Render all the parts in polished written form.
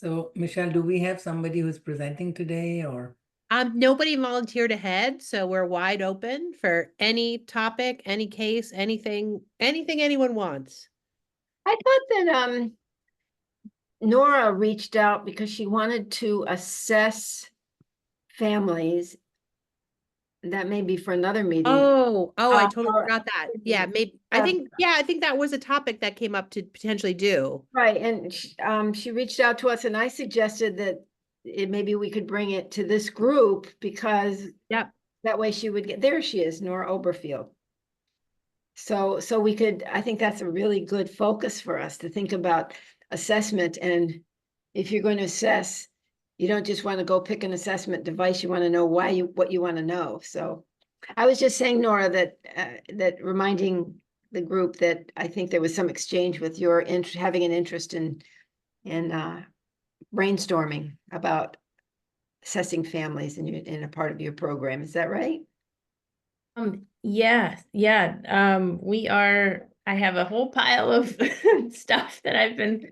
So, Michelle, do we have somebody who's presenting today or? Nobody volunteered ahead, so we're wide open for any topic, any case, anything anyone wants. I thought that Nora reached out because she wanted to assess families. That may be for another meeting. I totally Or- forgot that. Yeah, maybe I think that was a topic that came up to potentially do. Right, and she reached out to us, and I suggested that maybe we could bring it to this group because Yep. that way she would get, there she is, Nora Oberfield. So we could, I think that's a really good focus for us to think about assessment. And if you're going to assess, you don't just want to go pick an assessment device. You want to know what you want to know. So I was just saying, Nora, that reminding the group that I think there was some exchange with your having an interest in brainstorming about assessing families in a part of your program. Is that right? Yeah. I have a whole pile of stuff that I've been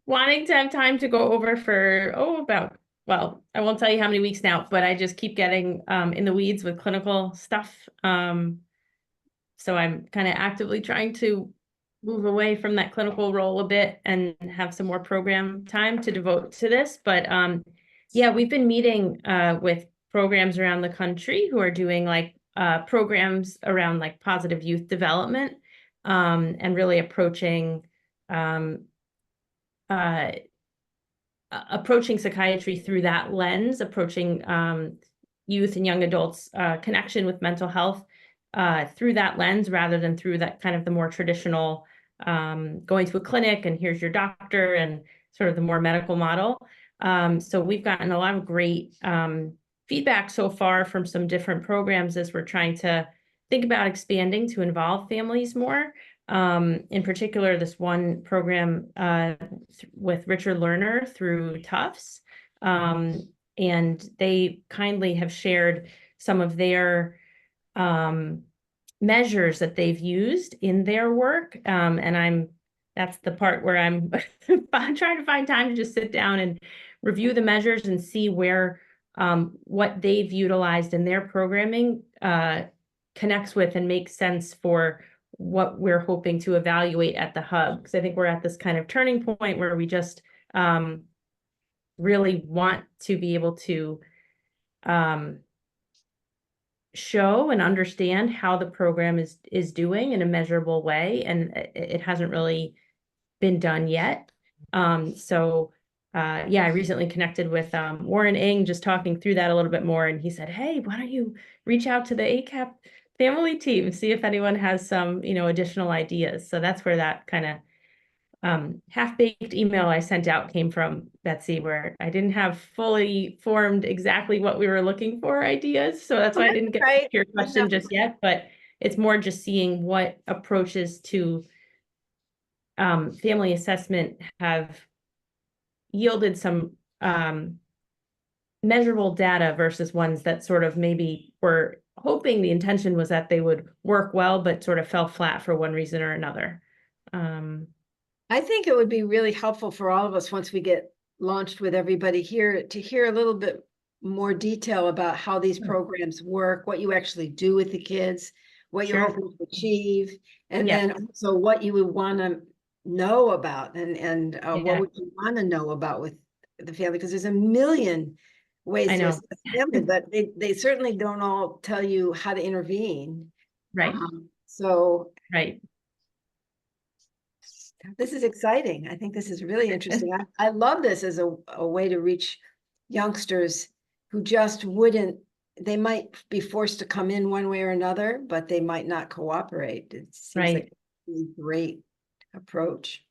wanting to have time to go over for, I won't tell you how many weeks now, but I just keep getting in the weeds with clinical stuff. So I'm kind of actively trying to move away from that clinical role a bit and have some more program time to devote to this. But yeah, we've been meeting with programs around the country who are doing programs around like positive youth development and really approaching psychiatry through that lens, approaching youth and young adults connection with mental health through that lens rather than through that kind of the more traditional going to a clinic and here's your doctor and sort of the more medical model. So we've gotten a lot of great feedback so far from some different programs as we're trying to think about expanding to involve families more. In particular, this one program with Richard Lerner through Tufts. And they kindly have shared some of their measures that they've used in their work. And that's the part where I'm trying to find time to just sit down and review the measures and see where what they've utilized in their programming connects with and makes sense for what we're hoping to evaluate at the hub. Because I think we're at this kind of turning point where we just really want to be able to show and understand how the program is doing in a measurable way, and it hasn't really been done yet. Yeah, I recently connected with Warren Ng, just talking through that a little bit more, and he said, hey, why don't you reach out to the ACAP family team, see if anyone has some additional ideas. So that's where that kind of half-baked email I sent out came from, Betsy, where I didn't have fully formed exactly what we were looking for ideas. So that's why I didn't get to your question just yet, but it's more just seeing what approaches to family assessment have yielded some measurable data versus ones that sort of maybe were hoping the intention was that they would work well, but sort of fell flat for one reason or another. I think it would be really helpful for all of us once we get launched with everybody here to hear a little bit more detail about how these programs work, what you actually do with the kids, what you're hoping to achieve, and then also what you would want to know about and what would you want to know about with the family, because there's a million ways to assess family, but they certainly don't all tell you how to intervene. Right. Right. This is exciting. I think this is really interesting. I love this as a way to reach youngsters who just they might be forced to come in one way or another, but they might not cooperate. It seems like a great approach.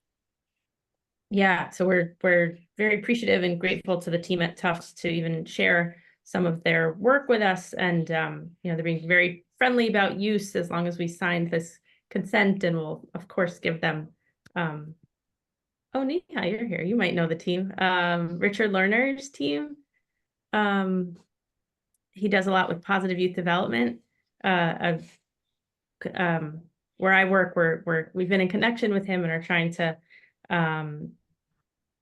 Yeah, so we're very appreciative and grateful to the team at Tufts to even share some of their work with us. And they're being very friendly about use as long as we signed this consent, and we'll of course give them oh, Neha, you're here. You might know the team. Richard Lerner's team. He does a lot with positive youth development. Where I work, we've been in connection with him and are trying to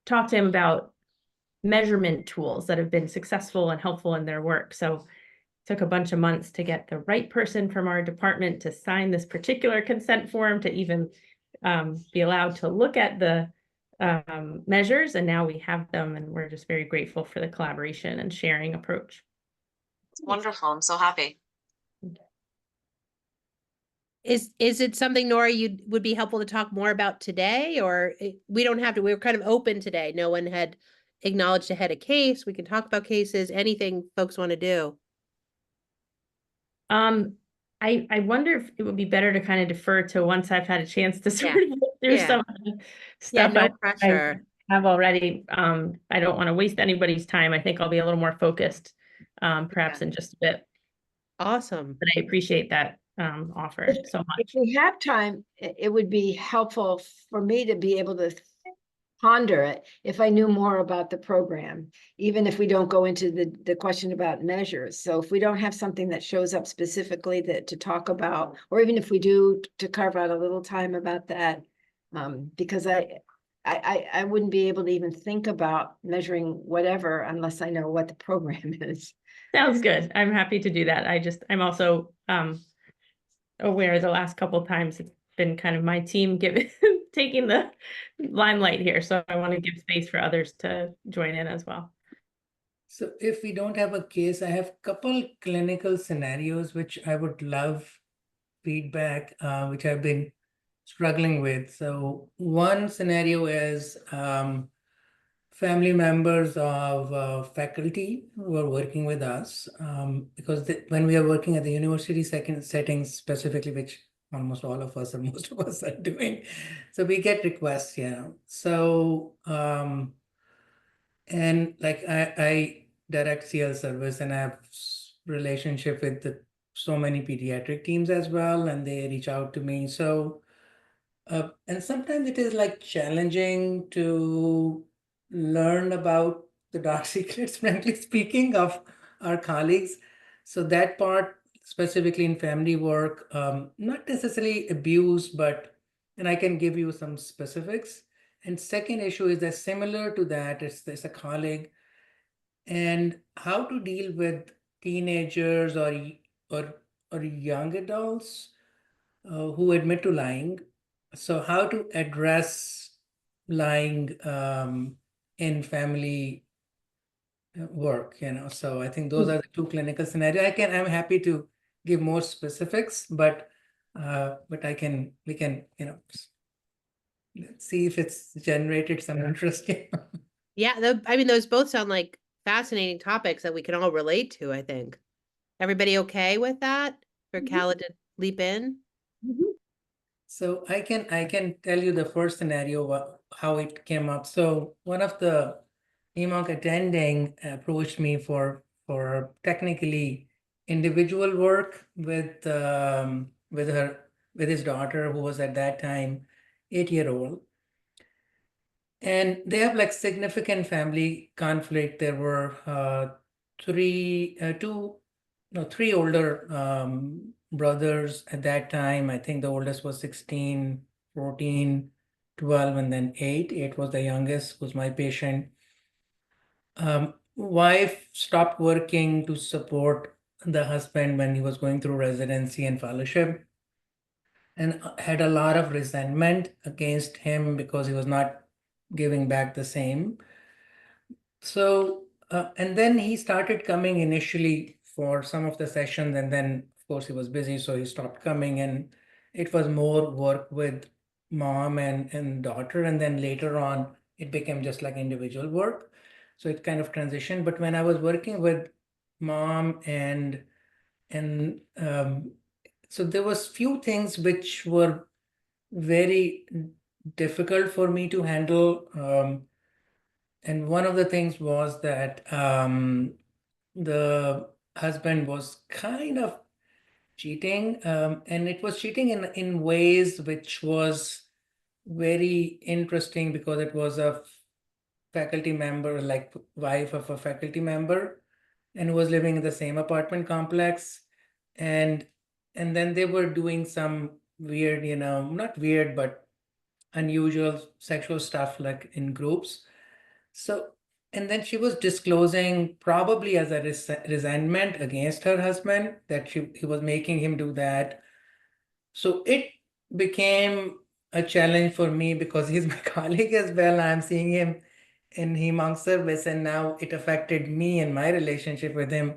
talk to him about measurement tools that have been successful and helpful in their work. So it took a bunch of months to get the right person from our department to sign this particular consent form to even be allowed to look at the measures. And now we have them, and we're just very grateful for the collaboration and sharing approach. It's wonderful. I'm so happy. Is it something, Nora, you would be helpful to talk more about today, or we don't have to, we were kind of open today. No one had acknowledged ahead a case. We can talk about cases, anything folks want to do. I wonder if it would be better to kind of defer to once I've had a chance to sort of look through Yeah. some of the Yeah, stuff no I pressure. have already. I don't want to waste anybody's time. I think I'll be a little more focused, perhaps in just a bit. Awesome. But I appreciate that offer so If much. we have time, it would be helpful for me to be able to ponder it if I knew more about the program, even if we don't go into the question about measures. So if we don't have something that shows up specifically to talk about, or even if we do, to carve out a little time about that, because I wouldn't be able to even think about measuring whatever unless I know what the program is. Sounds good. I'm happy to do that. I'm also aware the last couple of times it's been kind of my team taking the limelight here. So I want to give space for others to join in as well. So if we don't have a case, I have a couple clinical scenarios which I would love feedback, which I've been struggling with. So one scenario is family members of faculty who are working with us, because when we are working at the university settings specifically, which almost all of us or most of us are doing, so we get requests, So, and like I direct CL service, and I have relationship with so many pediatric teams as well, and they reach out to me. So, and sometimes it is like challenging to learn about the dark secrets, frankly speaking, of our colleagues. So that part, specifically in family work, not necessarily abuse, but, and I can give you some specifics. And second issue is that similar to that, there's a colleague, and how to deal with teenagers or young adults who admit to lying. So how to address lying in family work, So I think those are the two clinical scenarios. I'm happy to give more specifics, but we can, let's see if it's generated some interest. Yeah, I mean, those both sound like fascinating topics that we can all relate to, I think. Everybody okay with that? For Kala to leap in? So I can tell you the first scenario, how it came up. So one of the EMOC attending approached me for technically individual work with his daughter, who was at that time 8-year-old. And they have like significant family conflict. There were three older brothers at that time. I think the oldest was 16, 14, 12, and then 8. 8 was the youngest, was my patient. Wife stopped working to support the husband when he was going through residency and fellowship, and had a lot of resentment against him because he was not giving back the same. So, and then he started coming initially for some of the sessions, and then of course he was busy, so he stopped coming, and it was more work with mom and daughter, and then later on it became just like individual work. So it kind of transitioned. But when I was working with mom and so there was few things which were very difficult for me to handle. And one of the things was that the husband was kind of cheating, and it was cheating in ways which was very interesting because it was a faculty member, like wife of a faculty member, and was living in the same apartment complex. And then they were doing some weird, not weird, but unusual sexual stuff like in groups. So, and then she was disclosing probably as a resentment against her husband that he was making him do that. So it became a challenge for me because he's my colleague as well. I'm seeing him in Hemong service, and now it affected me and my relationship with him,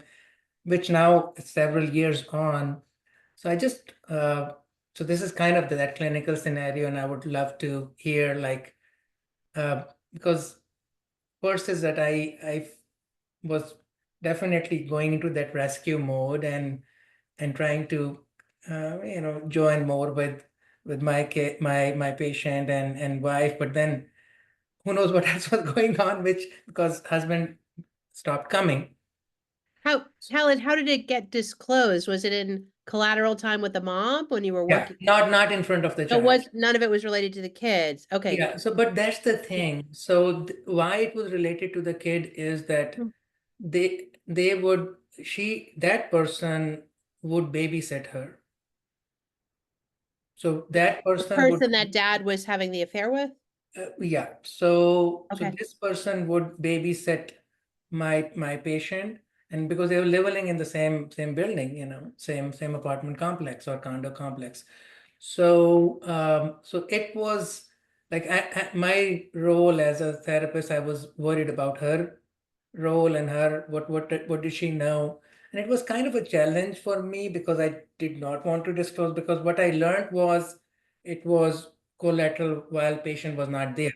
which now is several years on. So I just so this is kind of that clinical scenario, and I would love to hear like because first is that I was definitely going into that rescue mode and trying to join more with my patient and wife, but then who knows what else was going on, which because husband stopped coming. Helen, how did it get disclosed? Was it in collateral time with the mom when you were Yeah, working? not in front of the So child. none of it was related to the kids. Okay. Yeah, so but that's the thing. So why it was related to the kid is that Hmm. they would that person would babysit her. So that The person would person that dad was having the affair with? yeah. So Okay. this person would babysit my patient, and because they were living in the same building, same apartment complex or condo complex. So so it was like my role as a therapist, I was worried about her role and her what did she know, and it was kind of a challenge for me because I did not want to disclose, because what I learned was it was collateral while patient was not there,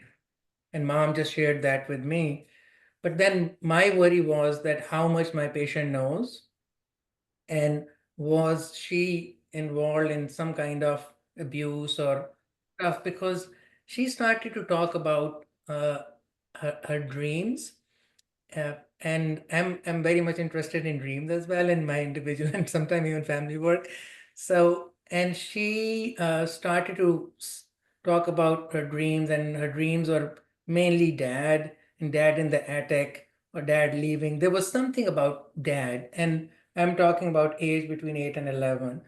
and mom just shared that with me. But then my worry was that how much my patient knows, and was she involved in some kind of abuse or stuff, because she started to talk about her dreams, and I'm very much interested in dreams as well in my individual and sometimes even family work. So, and she started to talk about her dreams, and her dreams were mainly dad and dad in the attic or dad leaving. There was something about dad, and I'm talking about age between 8 and 11.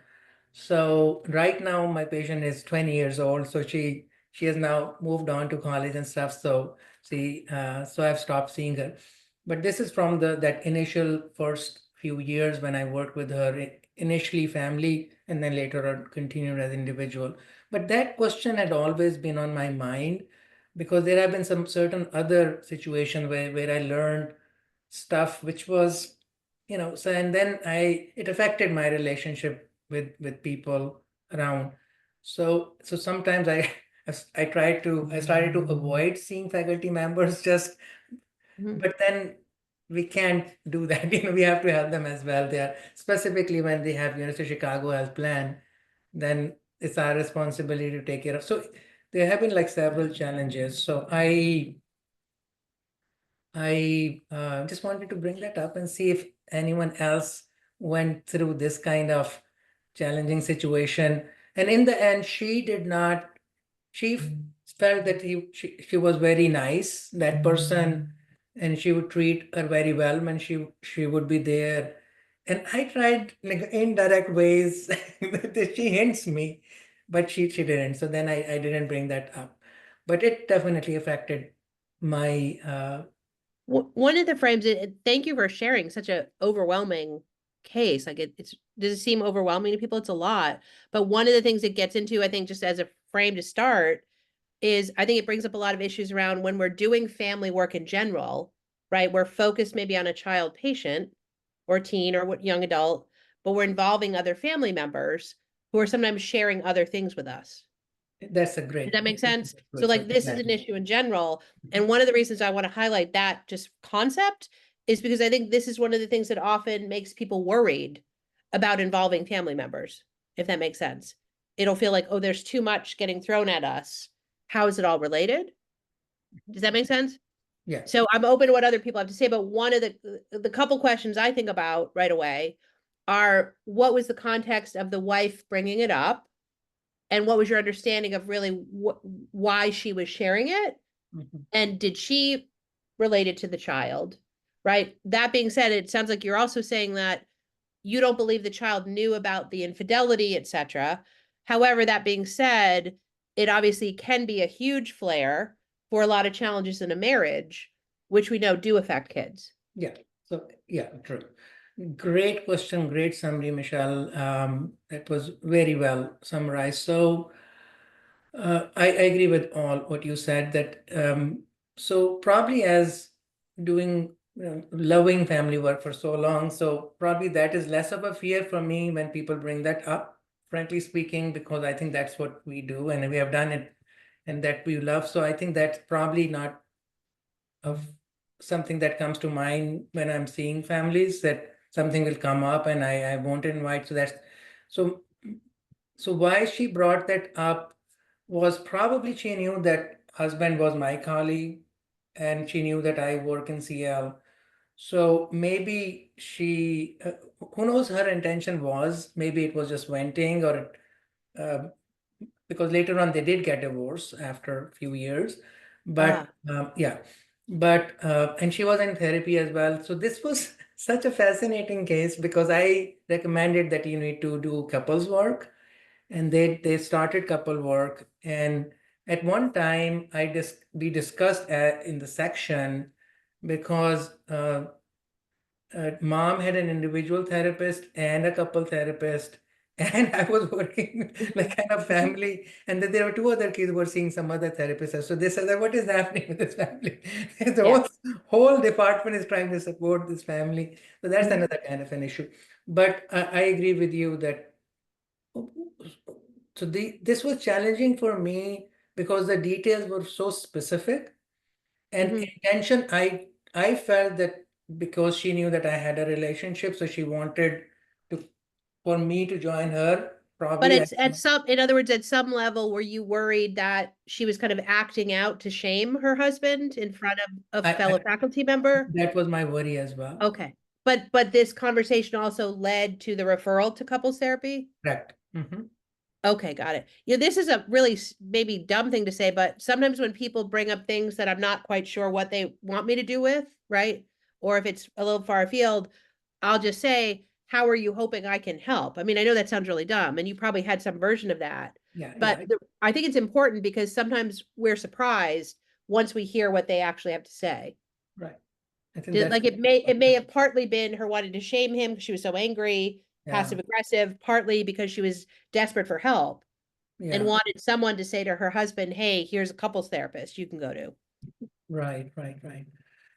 So right now my patient is 20 years old, so she has now moved on to college and stuff. So so I've stopped seeing her. But this is from that initial first few years when I worked with her, initially family, and then later on continued as individual. But that question had always been on my mind because there have been some certain other situation where I learned stuff which was, so and then it affected my relationship with people around. So sometimes I started to avoid seeing faculty members just, Mhm. but then we can't do that. We have to help them as well. They are specifically when they have University of Chicago health plan, then it's our responsibility to take care of. So there have been like several challenges. So I just wanted to bring that up and see if anyone else went through this kind of challenging situation. And in the end, she did not, she felt that she was very nice, that person, and she would treat her very well when she would be there. And I tried like indirect ways that she hints me, but she didn't. So then I didn't bring that up. But it definitely affected my One of the frames, thank you for sharing such a overwhelming case. Like does it seem overwhelming to people? It's a lot. But one of the things it gets into, I think, just as a frame to start, is I think it brings up a lot of issues around when we're doing family work in general, right? We're focused maybe on a child patient or teen or what young adult, but we're involving other family members who are sometimes sharing other things with us. That's a Does great. that make sense? So Good point. like this is an Exactly. issue in general. And one of the reasons I want to highlight that just concept is because I think this is one of the things that often makes people worried about involving family members, if that makes sense. It'll feel like, oh, there's too much getting thrown at us. How is it all related? Does that make sense? Yeah. So I'm open to what other people have to say, but one of the couple questions I think about right away are what was the context of the wife bringing it up? And what was your understanding of really why she was sharing it? Mhm. And did she relate it to the child? Right. That being said, it sounds like you're also saying that you don't believe the child knew about the infidelity, etc. However, that being said, it obviously can be a huge flare for a lot of challenges in a marriage which we know do affect kids. Yeah, so yeah, true. Great question, great summary, Michelle. That was very well summarized. So I agree with all what you said that so probably as doing loving family work for so long, so probably that is less of a fear for me when people bring that up, frankly speaking, because I think that's what we do and we have done it and that we love. So I think that's probably not of something that comes to mind when I'm seeing families that something will come up and I won't invite. So that's so so why she brought that up was probably she knew that husband was my colleague and she knew that I work in CL. So maybe she, who knows her intention was, maybe it was just venting or uh, because later on they did get divorced after a few years. But yeah, but and she was in therapy as well. So this was such a fascinating case because I recommended that you need to do couples work and they started couple work and at one time we discussed in the section because mom had an individual therapist and a couple therapist and I was working like kind of family and then there were two other kids who were seeing some other therapists. So they said that what is happening with this family? The whole department is trying to support this family. So that's another kind of an issue. But I agree with you that so this was challenging for me because the details were so specific and intention. I felt that because she knew that I had a relationship, so she wanted to for me to join her. But Probably, it's at some, in other words, at some level, were you worried that she was kind of acting out to shame her husband in front of a fellow faculty member? That was my worry as well. Okay. But this conversation also led to the referral to couples therapy? Correct. Mm-hmm. Okay, got it. This is a really maybe dumb thing to say, but sometimes when people bring up things that I'm not quite sure what they want me to do with, right? Or if it's a little far afield, I'll just say, how are you hoping I can help? I mean, I know that sounds really dumb and you probably had some version of that, but I think it's important because sometimes we're surprised once we hear what they actually have to say. Right. I think that's Like it may have partly been her wanting to shame him because she was so angry, passive aggressive, partly because she was desperate for help and wanted someone to say to her husband, hey, here's a couples therapist you can go to. Right.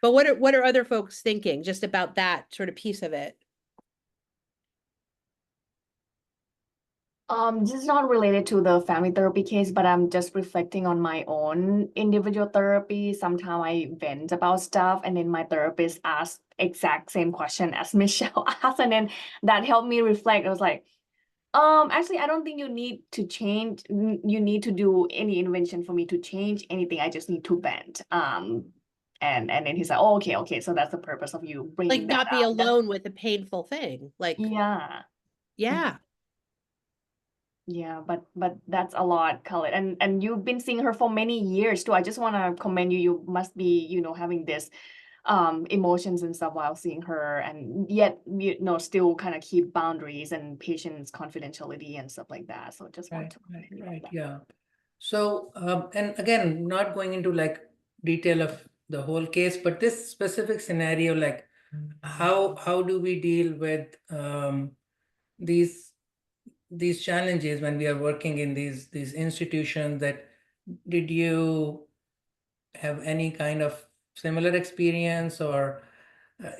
But what are other folks thinking just about that sort of piece of it? This is not related to the family therapy case, but I'm just reflecting on my own individual therapy. Sometimes I vent about stuff and then my therapist asks exact same question as Michelle asked, and then that helped me reflect. I was like, actually, I don't think you need to change, you need to do any intervention for me to change anything. I just need to vent. And then he's like, oh, okay. So that's the purpose of you bringing Like that not be up. alone with a painful thing. Like, Yeah. Yeah, but that's a lot, Khaled. And you've been seeing her for many years too. I just want to commend you. You must be, having this emotions and stuff while seeing her, and yet still kind of keep boundaries and patience, confidentiality and stuff like that. So just want to commend you on that. Yeah. So and again, not going into like detail of the whole case, but this specific scenario, like how do we deal with these challenges when we are working in these institutions? That did you have any kind of similar experience, or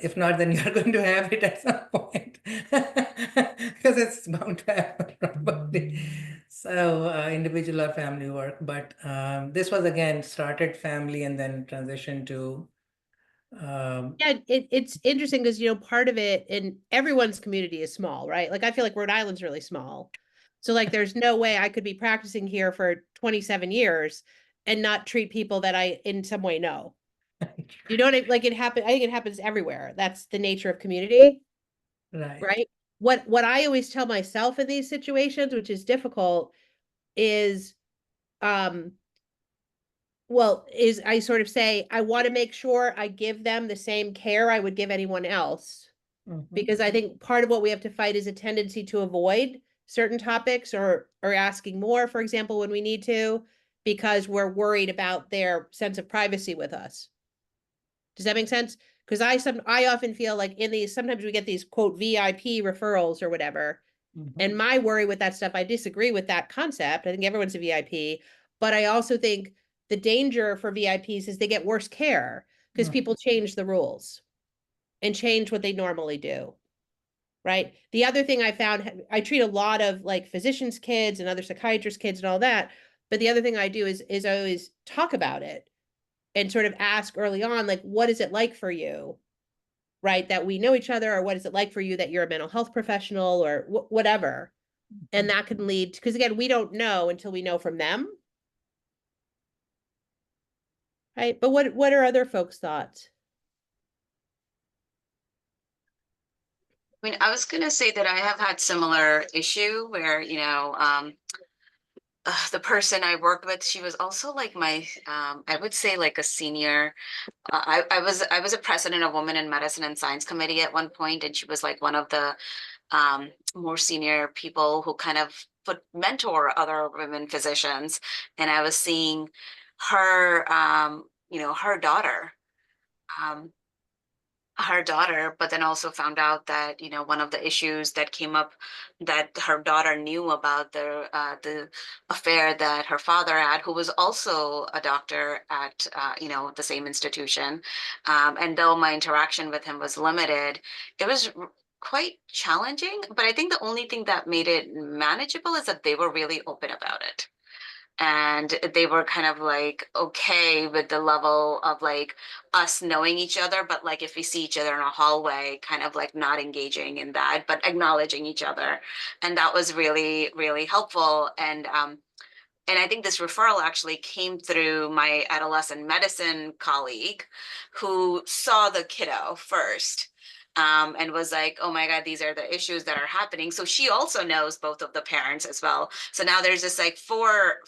if not, then you're going to have it at some point because it's bound to happen probably. So individual or family work, but this was again started family and then transitioned to it's interesting because part of it in everyone's community is small, right? Like I feel like Rhode Island's really small. So like there's no way I could be practicing here for 27 years and not treat people that I in some way know. You know what I think it happens everywhere. That's the nature of community. Right? What I always tell myself in these situations, which is difficult, is is I sort of say, I want to make sure I give them the same care I would give anyone else. Because I think part of what we have to fight is a tendency to avoid certain topics or asking more, for example, when we need to, because we're worried about their sense of privacy with us. Does that make sense? Because I often feel like in these, sometimes we get these quote VIP referrals or whatever. And my worry with that stuff, I disagree with that concept. I think everyone's a VIP, but I also think the danger for VIPs is they get worse care because people change the rules and change what they normally do. Right. The other thing I found, I treat a lot of like physicians' kids and other psychiatrists' kids and all that. But the other thing I do is I always talk about it and sort of ask early on, like, what is it like for you? Right. That we know each other, or what is it like for you that you're a mental health professional or whatever. And that can lead, because again, we don't know until we know from them. Right. But what are other folks' thoughts? I mean, I was gonna say that I have had similar issue where, the person I worked with, she was also like my, I would say like a senior. I was a president of Women in Medicine and Science Committee at one point, and she was like one of the more senior people who kind of would mentor other women physicians. And I was seeing her, her daughter. Um, her daughter, but then also found out that one of the issues that came up, that her daughter knew about the affair that her father had, who was also a doctor at the same institution, and though my interaction with him was limited, it was quite challenging. But I think the only thing that made it manageable is that they were really open about it, and they were kind of like okay with the level of like us knowing each other, but like if we see each other in a hallway, kind of like not engaging in that, but acknowledging each other. And that was really, really helpful. And I think this referral actually came through my adolescent medicine colleague who saw the kiddo first, and was like, oh my God, these are the issues that are happening. So she also knows both of the parents as well. So now there's this like four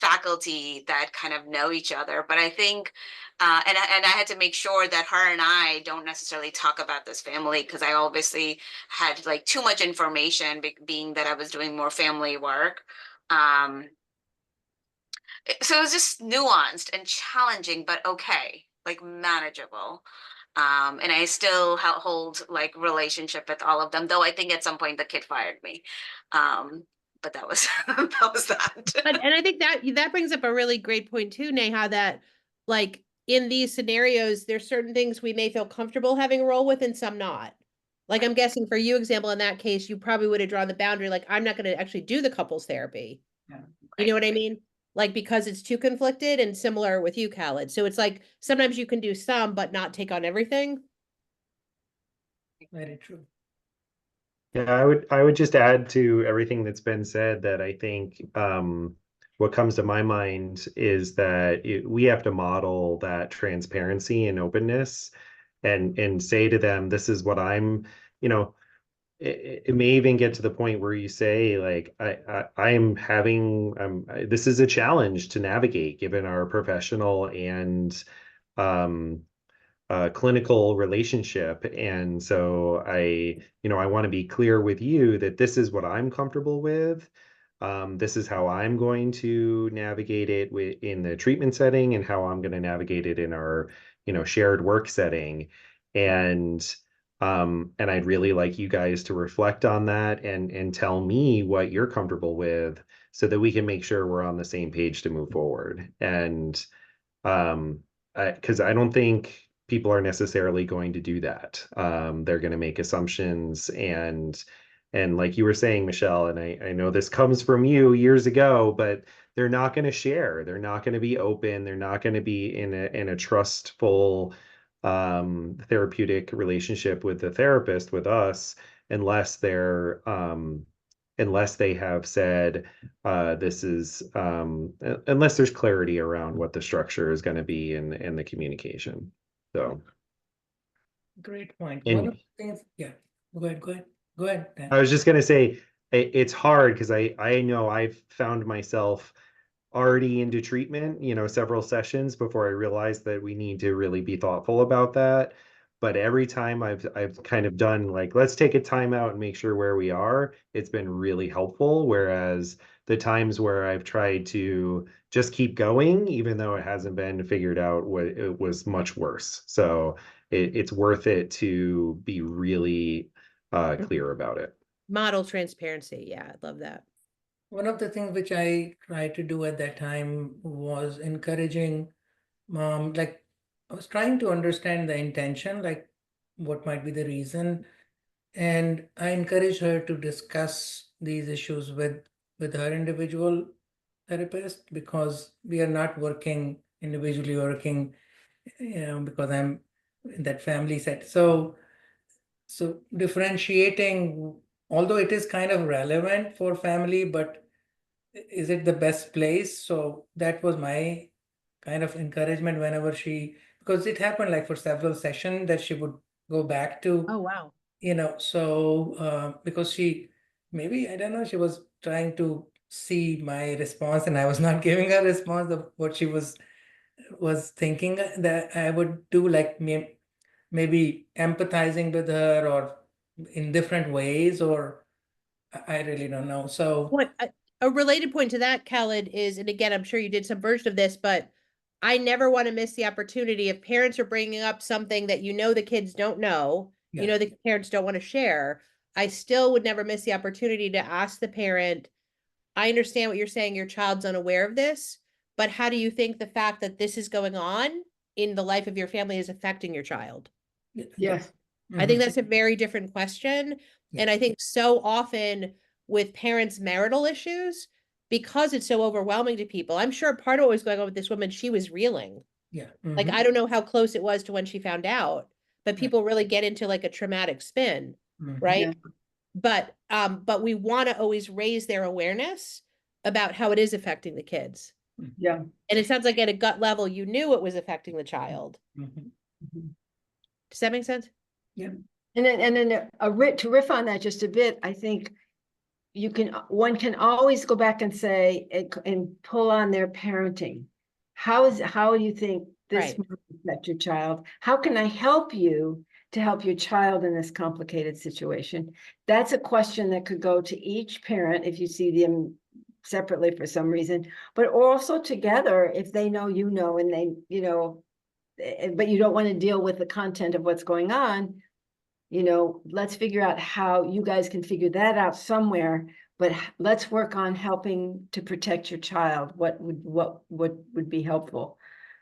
faculty that kind of know each other. But I think, and I had to make sure that her and I don't necessarily talk about this family, because I obviously had like too much information, being that I was doing more family work. So it was just nuanced and challenging, but okay, like manageable. And I still hold like relationship with all of them, though I think at some point the kid fired me. But that was that was that. And I think that brings up a really great point too, Neha, that like in these scenarios, there's certain things we may feel comfortable having a role with and some not. Like I'm guessing for you, example, in that case, you probably would have drawn the boundary, like I'm not going to actually do the couples therapy. Yeah. You know what I mean? Like because it's too conflicted, and similar with you, Khaled. So it's like sometimes you can do some, but not take on everything. Very true. Yeah, I would just add to everything that's been said that I think what comes to my mind is that we have to model that transparency and openness, and say to them, this is what I'm, it may even get to the point where you say like I'm having this is a challenge to navigate given our professional and um clinical relationship. And so I want to be clear with you that this is what I'm comfortable with. This is how I'm going to navigate it in the treatment setting, and how I'm going to navigate it in our, shared work setting. And I'd really like you guys to reflect on that and tell me what you're comfortable with, so that we can make sure we're on the same page to move forward. And because I don't think people are necessarily going to do that. They're going to make assumptions, and like you were saying, Michelle, and I know this comes from you years ago, but they're not going to share. They're not going to be open. They're not going to be in a trustful therapeutic relationship with the therapist, with us, unless they have said this is unless there's clarity around what the structure is going to be in the communication. So Great point. And- One of the things, yeah, go ahead, Dan. I was just going to say it's hard because I know I've found myself already into treatment, several sessions before I realized that we need to really be thoughtful about that. But every time I've kind of done like, let's take a time out and make sure where we are, it's been really helpful. Whereas the times where I've tried to just keep going, even though it hasn't been figured out, it was much worse. So it's worth it to be really clear about it. Model transparency. Yeah, I love that. One of the things which I tried to do at that time was encouraging mom, like I was trying to understand the intention, like what might be the reason. And I encouraged her to discuss these issues with her individual therapist, because we are not working individually, working, because I'm in that family set. So differentiating, although it is kind of relevant for family, but is it the best place? So that was my kind of encouragement whenever because it happened like for several sessions that she would go back to, Oh, wow. because maybe, I don't know, she was trying to see my response and I was not giving her response of what she was thinking that I would do, like maybe empathizing with her or in different ways, or I really don't know. So What a related point to that, Khaled, is, and again, I'm sure you did some version of this, but I never want to miss the opportunity if parents are bringing up something that the kids don't know, yeah, the parents don't want to share. I still would never miss the opportunity to ask the parent, I understand what you're saying, your child's unaware of this, but how do you think the fact that this is going on in the life of your family is affecting your child? Yes. I think that's a very different question. Yeah. And I think so often with parents' marital issues, because it's so overwhelming to people, I'm sure part of what was going on with this woman, she was reeling. Yeah. Like, I don't know how close it was to when she found out, but Right. people really get into like a traumatic spin, right? Yeah. But we want to always raise their awareness about how it is affecting the kids. Yeah. And it sounds like at a gut level, you knew it was affecting the child. Mhm. Does that make sense? Yeah. And then to riff on that just a bit, I think one can always go back and say, and pull on their parenting. How do you think this Right. might affect your child? How can I help you to help your child in this complicated situation? That's a question that could go to each parent if you see them separately for some reason, but also together if they know, and they, but you don't want to deal with the content of what's going on. Let's figure out how you guys can figure that out somewhere, but let's work on helping to protect your child. What would be helpful?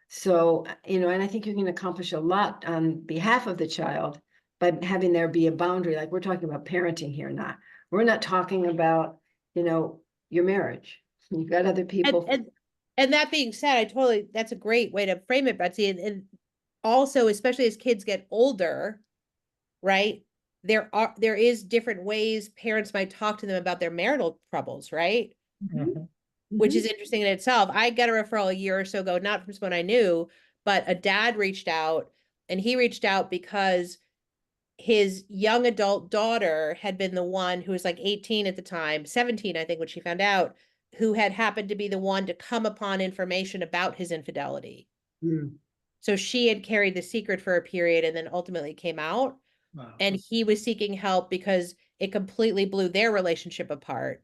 So, and I think you can accomplish a lot on behalf of the child by having there be a boundary. Like we're talking about parenting here, we're not talking about, your marriage. You've got other people. And that being said, that's a great way to frame it, Betsy. And also, especially as kids get older, right? There is different ways parents might talk to them about their marital troubles, right? Mhm. Which is interesting in itself. I got a referral a year or so ago, not from someone I knew, but a dad reached out, and he reached out because his young adult daughter had been the one who was like 18 at the time, 17, I think, when she found out, who had happened to be the one to come upon information about his infidelity. So she had carried the secret for a period and then ultimately came out. Wow. And he was seeking help because it completely blew their relationship apart.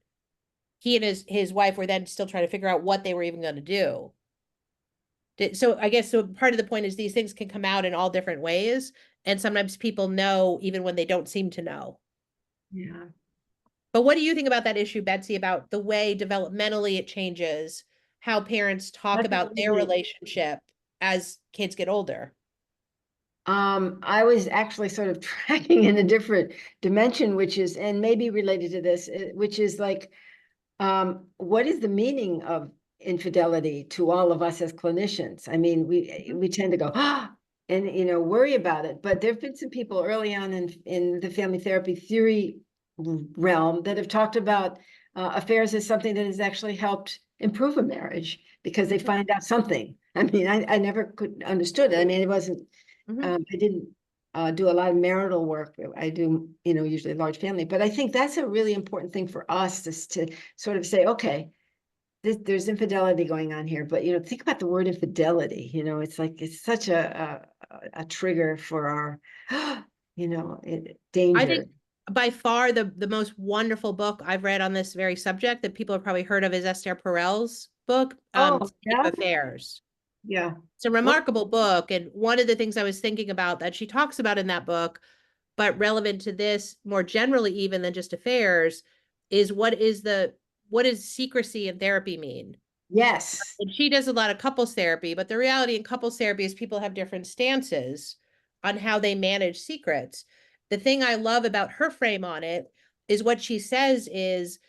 He and his wife were then still trying to figure out what they were even going to do. So I guess part of the point is these things can come out in all different ways. And sometimes people know even when they don't seem to know. Yeah. But what do you think about that issue, Betsy, about the way developmentally it changes, how parents talk That's about their really- relationship as kids get older? I was actually sort of tracking in a different dimension, which is, and maybe related to this, which is like, what is the meaning of infidelity to all of us as clinicians? I mean, we tend to go, and worry about it. But there have been some people early on in the family therapy theory realm that have talked about affairs as something that has actually helped improve a marriage because they find out something. I mean, I never could understood it. I mean, it wasn't. I didn't do a lot of marital work. I do, usually a large family, but I think that's a really important thing for us to sort of say, okay, there's infidelity going on here, but think about the word infidelity. It's like it's such a a trigger for our, I danger. think by far the most wonderful book I've read on this very subject that people have probably heard of is Esther Perel's book, Oh, State yeah? of Affairs. Yeah. It's a remarkable book. And one of the things I was thinking about that she talks about in that book, but relevant to this more generally even than just affairs, is what does secrecy in therapy mean? Yes. And she does a lot of couples therapy, but the reality in couples therapy is people have different stances on how they manage secrets. The thing I love about her frame on it is what she says is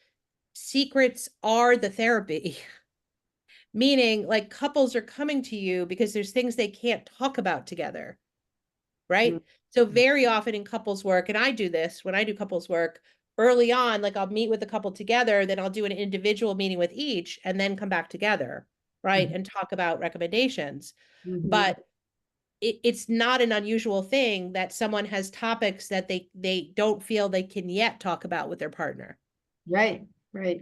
secrets are the therapy. Meaning, like, couples are coming to you because there's things they can't talk about together, right? So very often in couples work, and I do this when I do couples work, early on, like I'll meet with a couple together, then I'll do an individual meeting with each and then come back together, right? And talk about recommendations. Mhm. But it's not an unusual thing that someone has topics that they don't feel they can yet talk about with their partner. Right, right.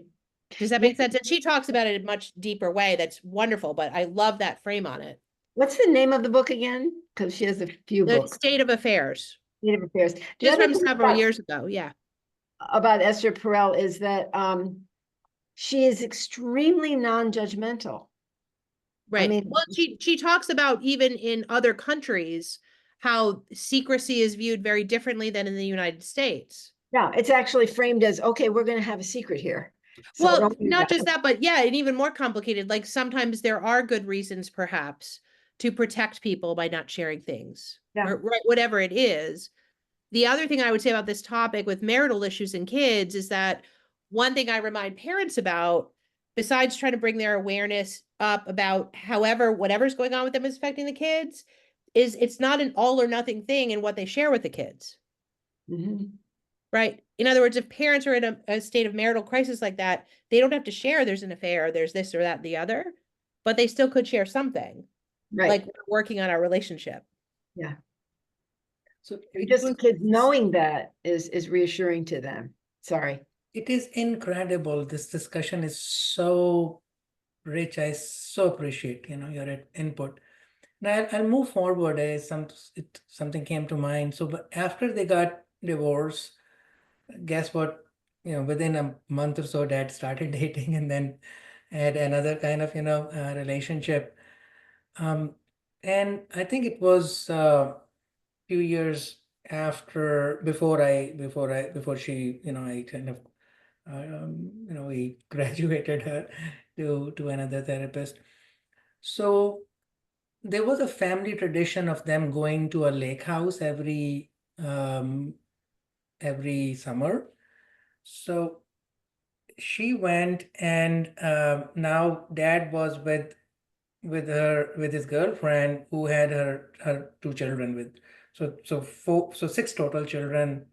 Does that Yeah. make sense? And she talks about it in a much deeper way. That's wonderful, but I love that frame on it. What's the name of the book again? Because she has a few The books. State of Affairs. State of Affairs. The Just other from thing several years ago. Yeah. about Esther Perel is that she is extremely non-judgmental. Right. mean- Well, she talks about even in other countries how secrecy is viewed very differently than in the United States. Yeah, it's actually framed as, okay, we're going to have a secret here. So Well, don't do not that. just that, but yeah, and even more complicated. Like sometimes there are good reasons, perhaps, to protect people by not sharing things, Yeah. or right, whatever it is. The other thing I would say about this topic with marital issues in kids is that one thing I remind parents about, besides trying to bring their awareness up about whatever's going on with them is affecting the kids, is it's not an all or nothing thing in what they share with the kids. Mhm. Right. In other words, if parents are in a state of marital crisis like that, they don't have to share there's an affair, there's this or that, and the other, but they still could share something. Right. Like we're working on our relationship. Yeah. So it Just was, kids knowing that is reassuring to them. Sorry. it is incredible. This discussion is so rich. I so appreciate, your input. Now I'll move forward as something came to mind. So, but after they got divorced, guess what? Within a month or so, dad started dating and then had another kind of, relationship. And I think it was few years before she, I kind of, we graduated her to another therapist. So there was a family tradition of them going to a lake house every summer. So she went, and now dad was with his girlfriend who had her two children with. So six total children,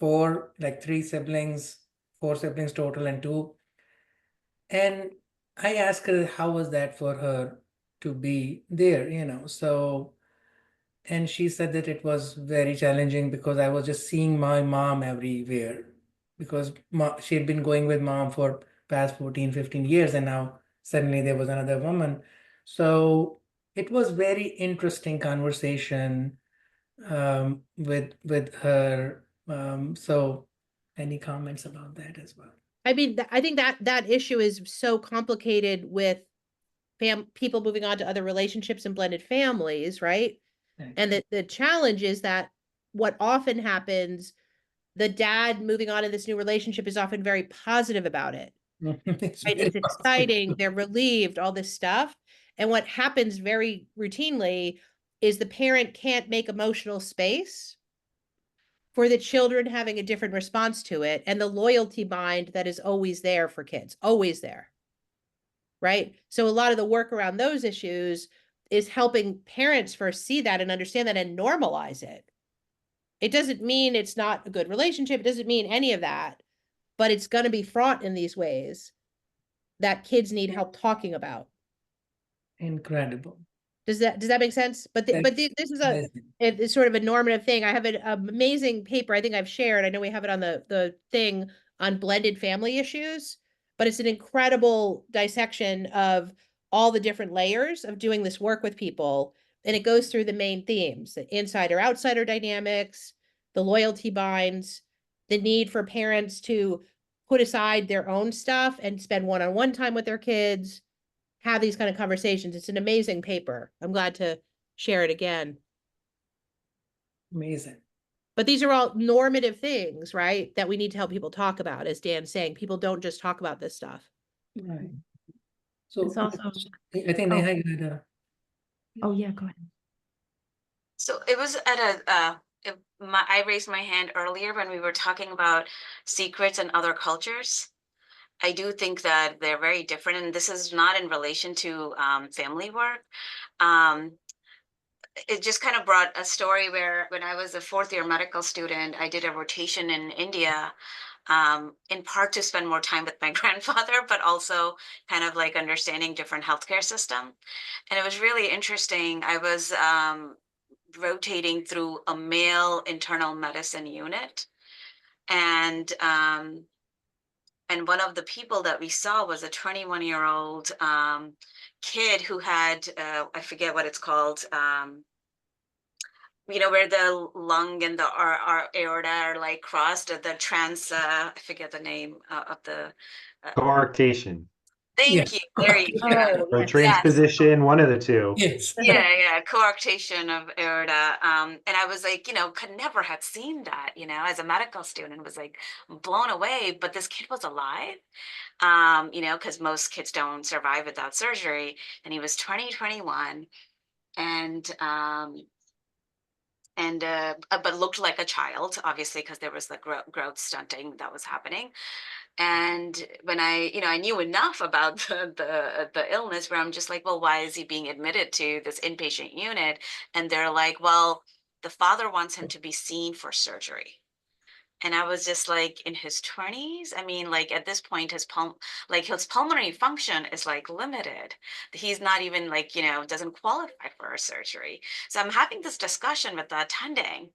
three siblings, four siblings total, and two. And I asked her how was that for her to be there. And she said that it was very challenging because I was just seeing my mom everywhere because she had been going with mom for past 14, 15 years, and now suddenly there was another woman. So it was very interesting conversation with her. So any comments about that as well? I mean, I think that issue is so complicated with people moving on to other relationships and blended families, right? Right. And the challenge is that what often happens, the dad moving on to this new relationship is often very positive about it. It's Right? very It's possible. exciting, they're relieved, all this stuff. And what happens very routinely is the parent can't make emotional space for the children having a different response to it, and the loyalty bind that is always there for kids, always there. Right? So a lot of the work around those issues is helping parents first see that and understand that and normalize it. It doesn't mean it's not a good relationship. It doesn't mean any of that, but it's going to be fraught in these ways that kids need help talking about. Incredible. Does that make sense? But this is it's sort of a normative thing. I have an amazing paper I think I've shared. I know we have it on the thing on blended family issues, but it's an incredible dissection of all the different layers of doing this work with people and it goes through the main themes, the insider-outsider dynamics, the loyalty binds, the need for parents to put aside their own stuff and spend one-on-one time with their kids, have these kind of conversations. It's an amazing paper. I'm glad to share it again. Amazing. But these are all normative things, right? That we need to help people talk about, as Dan's saying. People don't just talk about this stuff. Right. So It's also, I think oh. Neha, you had a. oh yeah, go ahead. So it was at I raised my hand earlier when we were talking about secrets and other cultures. I do think that they're very different, and this is not in relation to family work. It just kind of brought a story where when I was a fourth year medical student, I did a rotation in India, in part to spend more time with my grandfather, but also kind of like understanding different healthcare system. And it was really interesting. I was rotating through a male internal medicine unit, and one of the people that we saw was a 21-year-old kid who had I forget what it's called, where the lung and the aorta are like crossed, the I forget the name of the Coarctation thank you, there you go. Oh, or yes. transposition, one of the two. Yes. Yeah, coarctation of aorta. And I was like, could never have seen that, as a medical student, was like blown away. But this kid was alive, because most kids don't survive without surgery. And he was 21, and but looked like a child, obviously, because there was the growth stunting that was happening. And when I knew enough about the illness, where I'm just like, well, why is he being admitted to this inpatient unit? And they're like, well, the father wants him to be seen for surgery. And I was just like, in his 20s, I mean, like at this point, his pulmonary function is like limited. He's not even like, doesn't qualify for a surgery. So I'm having this discussion with the attending,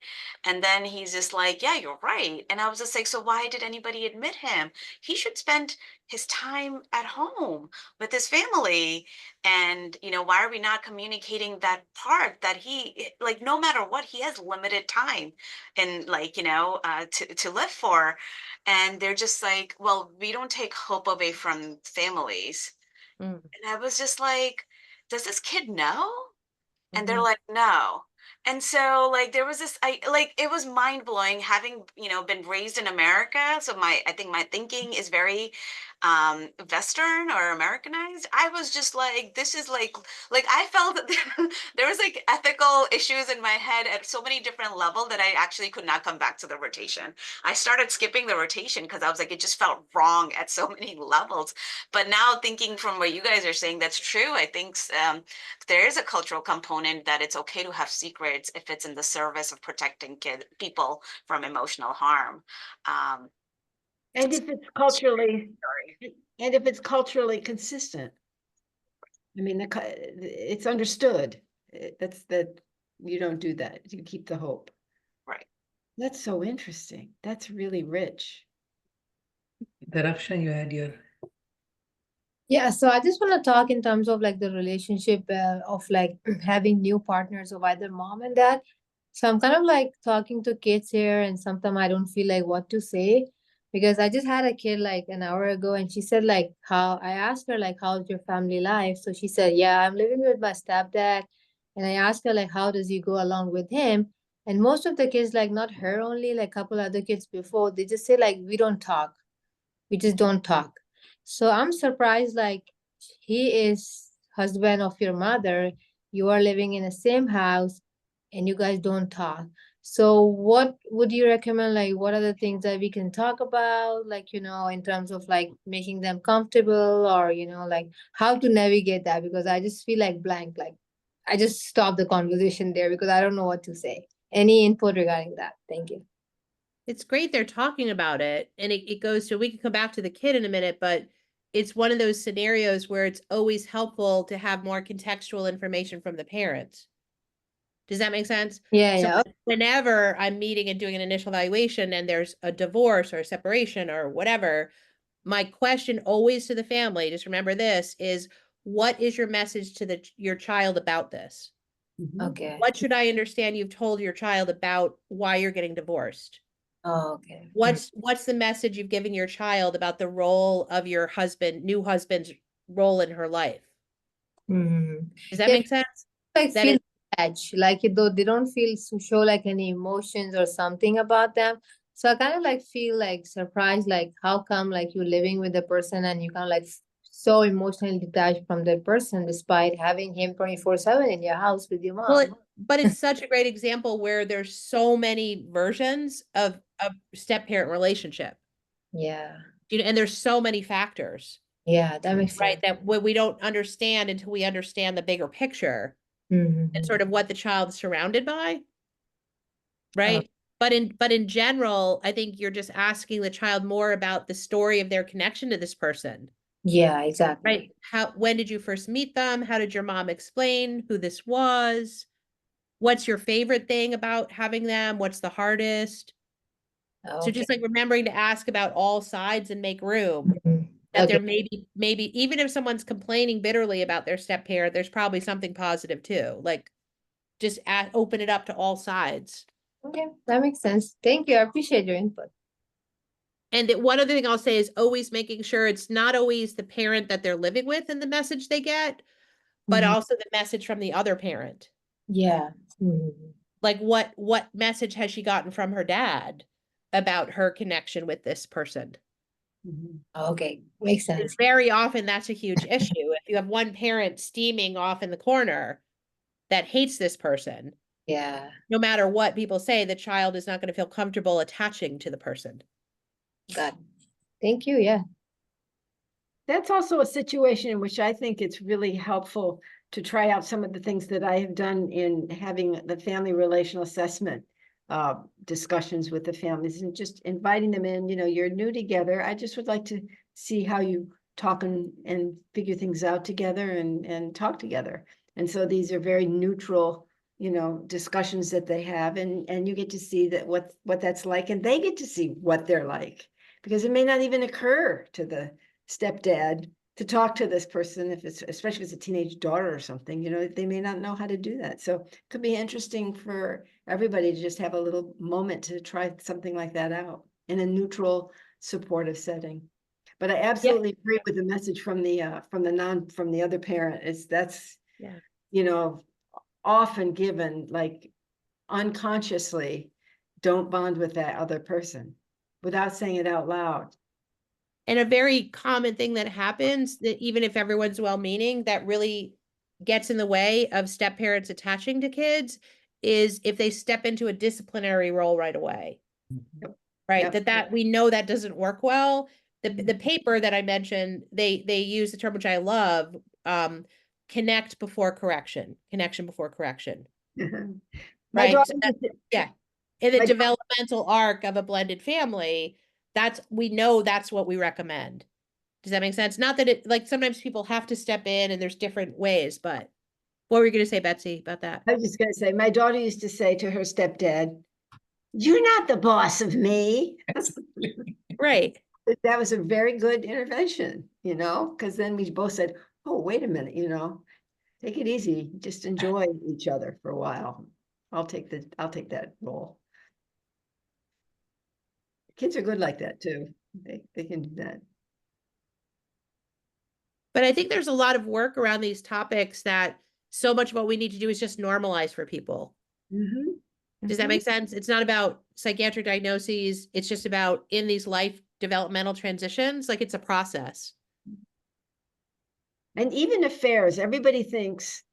and then he's just like, yeah, you're right. And I was just like, so why did anybody admit him? He should spend his time at home with his family. And why are we not communicating that part, that he, like, no matter what, he has limited time and like, to live for. And they're just like, well, we don't take hope away from families. Mm. And I was just like, does this kid know? And they're Mhm. like, no. And so like there was this, it was mind blowing having, been raised in America. So I think my thinking is very Western or Americanized. I was just like, this is like I felt that there was like ethical issues in my head at so many different levels that I actually could not come back to the rotation. I started skipping the rotation because I was like, it just felt wrong at so many levels. But now thinking from what you guys are saying, that's true. I think there is a cultural component that it's okay to have secrets if it's in the service of protecting people from emotional harm. And if it's culturally, Sorry. and if it's culturally consistent. I mean, it's understood. That's that you don't do that. You keep the hope. Right. That's so interesting. That's really rich. Daraksha, you had your. Yeah, so I just want to talk in terms of like the relationship of like having new partners of either mom and dad. So I'm kind of like talking to kids here, and sometimes I don't feel like what to say because I just had a kid like an hour ago, and she said like how I asked her like how's your family life? So she said, yeah, I'm living with my stepdad, and I asked her like how does he go along with him? And most of the kids, like not her only, like a couple other kids before, they just say like we don't talk, we just don't talk. So I'm surprised, like he is husband of your mother, you are living in the same house, and you guys don't talk. So what would you recommend? Like, what are the things that we can talk about? Like, in terms of like making them comfortable, or like how to navigate that? Because I just feel like blank. Like, I just stop the conversation there because I don't know what to say. Any input regarding that? Thank you. It's great they're talking about it, and it goes to, we can come back to the kid in a minute, but it's one of those scenarios where it's always helpful to have more contextual information from the parents. Does that make sense? Yeah, So yeah. whenever I'm meeting and doing an initial evaluation and there's a divorce or a separation or whatever, my question always to the family, just remember this, is what is your message to your child about this? Mhm. Okay. What should I understand you've told your child about why you're getting divorced? Oh, okay. What's the message you've given your child about the role of your husband, new husband's role in her life? Mm-hmm. Does that Yeah, make sense? like That feel it, edge, like though they don't feel show like any emotions or something about them. So I kind of like feel like surprised, like how come like you're living with the person and you kind of like so emotionally detached from that person despite having him 24/7 in your house with your well, mom. but it's such a great example where there's so many versions of a step-parent relationship. Yeah. And there's so many factors, Yeah, that makes right? sense. That what we don't understand until we understand the bigger picture and Mhm. sort of what the child's surrounded by, Oh. right? But in general, I think you're just asking the child more about the story of their connection to this person, Yeah, exactly. right? When did you first meet them? How did your mom explain who this was? What's your favorite thing about having them? What's the hardest? So Okay. just like remembering to ask about all sides and make room Mhm. that there Okay. maybe even if someone's complaining bitterly about their step parent, there's probably something positive too. Like just open it up to all sides. Okay, that makes sense. Thank you. I appreciate your input. And one other thing I'll say is always making sure it's not always the parent that they're living with and the message they get, but Mhm. also the message from the other parent. Yeah. Mhm. Like what message has she gotten from her dad about her connection with this person? Mhm. Okay, makes Because sense. very often that's a huge issue. If you have one parent steaming off in the corner that hates this person, Yeah, no matter what people say, the child is not going to feel comfortable attaching to the person. got it. Thank you. Yeah. That's also a situation in which I think it's really helpful to try out some of the things that I have done in having the family relational assessment discussions with the families and just inviting them in. You're new together. I just would like to see how you talk and figure things out together and talk together. And so these are very neutral, discussions that they have, and you get to see that what that's like, and they get to see what they're like, because it may not even occur to the stepdad to talk to this person, especially if it's a teenage daughter or something, they may not know how to do that. So it could be interesting for everybody to just have a little moment to try something like that out in a neutral, supportive setting. But I absolutely agree with the message from the other parent. That's Yeah. often given, like, unconsciously, don't bond with that other person without saying it out loud. And a very common thing that happens, that even if everyone's well-meaning, that really gets in the way of step parents attaching to kids is if they step into a disciplinary role right away. Yep. Right? Yep. That we know that doesn't work well. The paper that I mentioned, they use the term which I love, connect before correction, connection before correction. My Right? daughter, Yeah. In the my developmental arc of a blended family, we know that's what we recommend. Does that make sense? Not that it, like, sometimes people have to step in and there's different ways, but what were you going to say, Betsy, about that? I was just going to say, my daughter used to say to her stepdad, "You're not the boss of me." Right. That was a very good intervention, because then we both said, "Oh, wait a minute, take it easy, just enjoy each other for a while. I'll take that role." Kids are good like that too. They can do that. But I think there's a lot of work around these topics that so much of what we need to do is just normalize for people. Does that make sense? It's not about psychiatric diagnoses. It's just about in these life developmental transitions, like it's a process. And even affairs, everybody thinks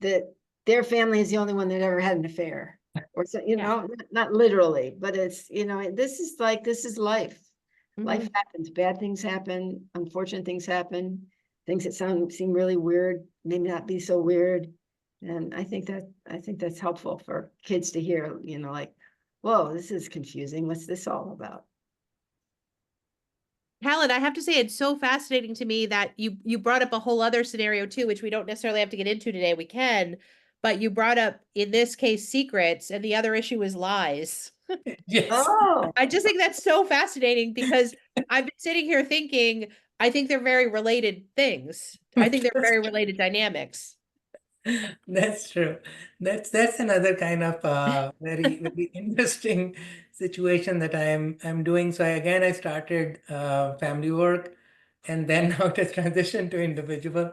that their family is the only one that ever had an affair, or so, not literally, but it's, this is life. Life happens, bad things happen, unfortunate things happen, things that seem really weird, maybe not be so weird. And I think that's helpful for kids to hear, like, whoa, this is confusing. What's this all about? Helen, I have to say it's so fascinating to me that you brought up a whole other scenario too, which we don't necessarily have to get into today. We can, but you brought up, in this case, secrets, and the other issue is lies. Yes. Oh, I just think that's so fascinating because I've been sitting here thinking, I think they're very related things. I think they're very related dynamics. That's true. That's another kind of very very interesting situation that I'm doing. So again, I started family work, and then now to transition to individual.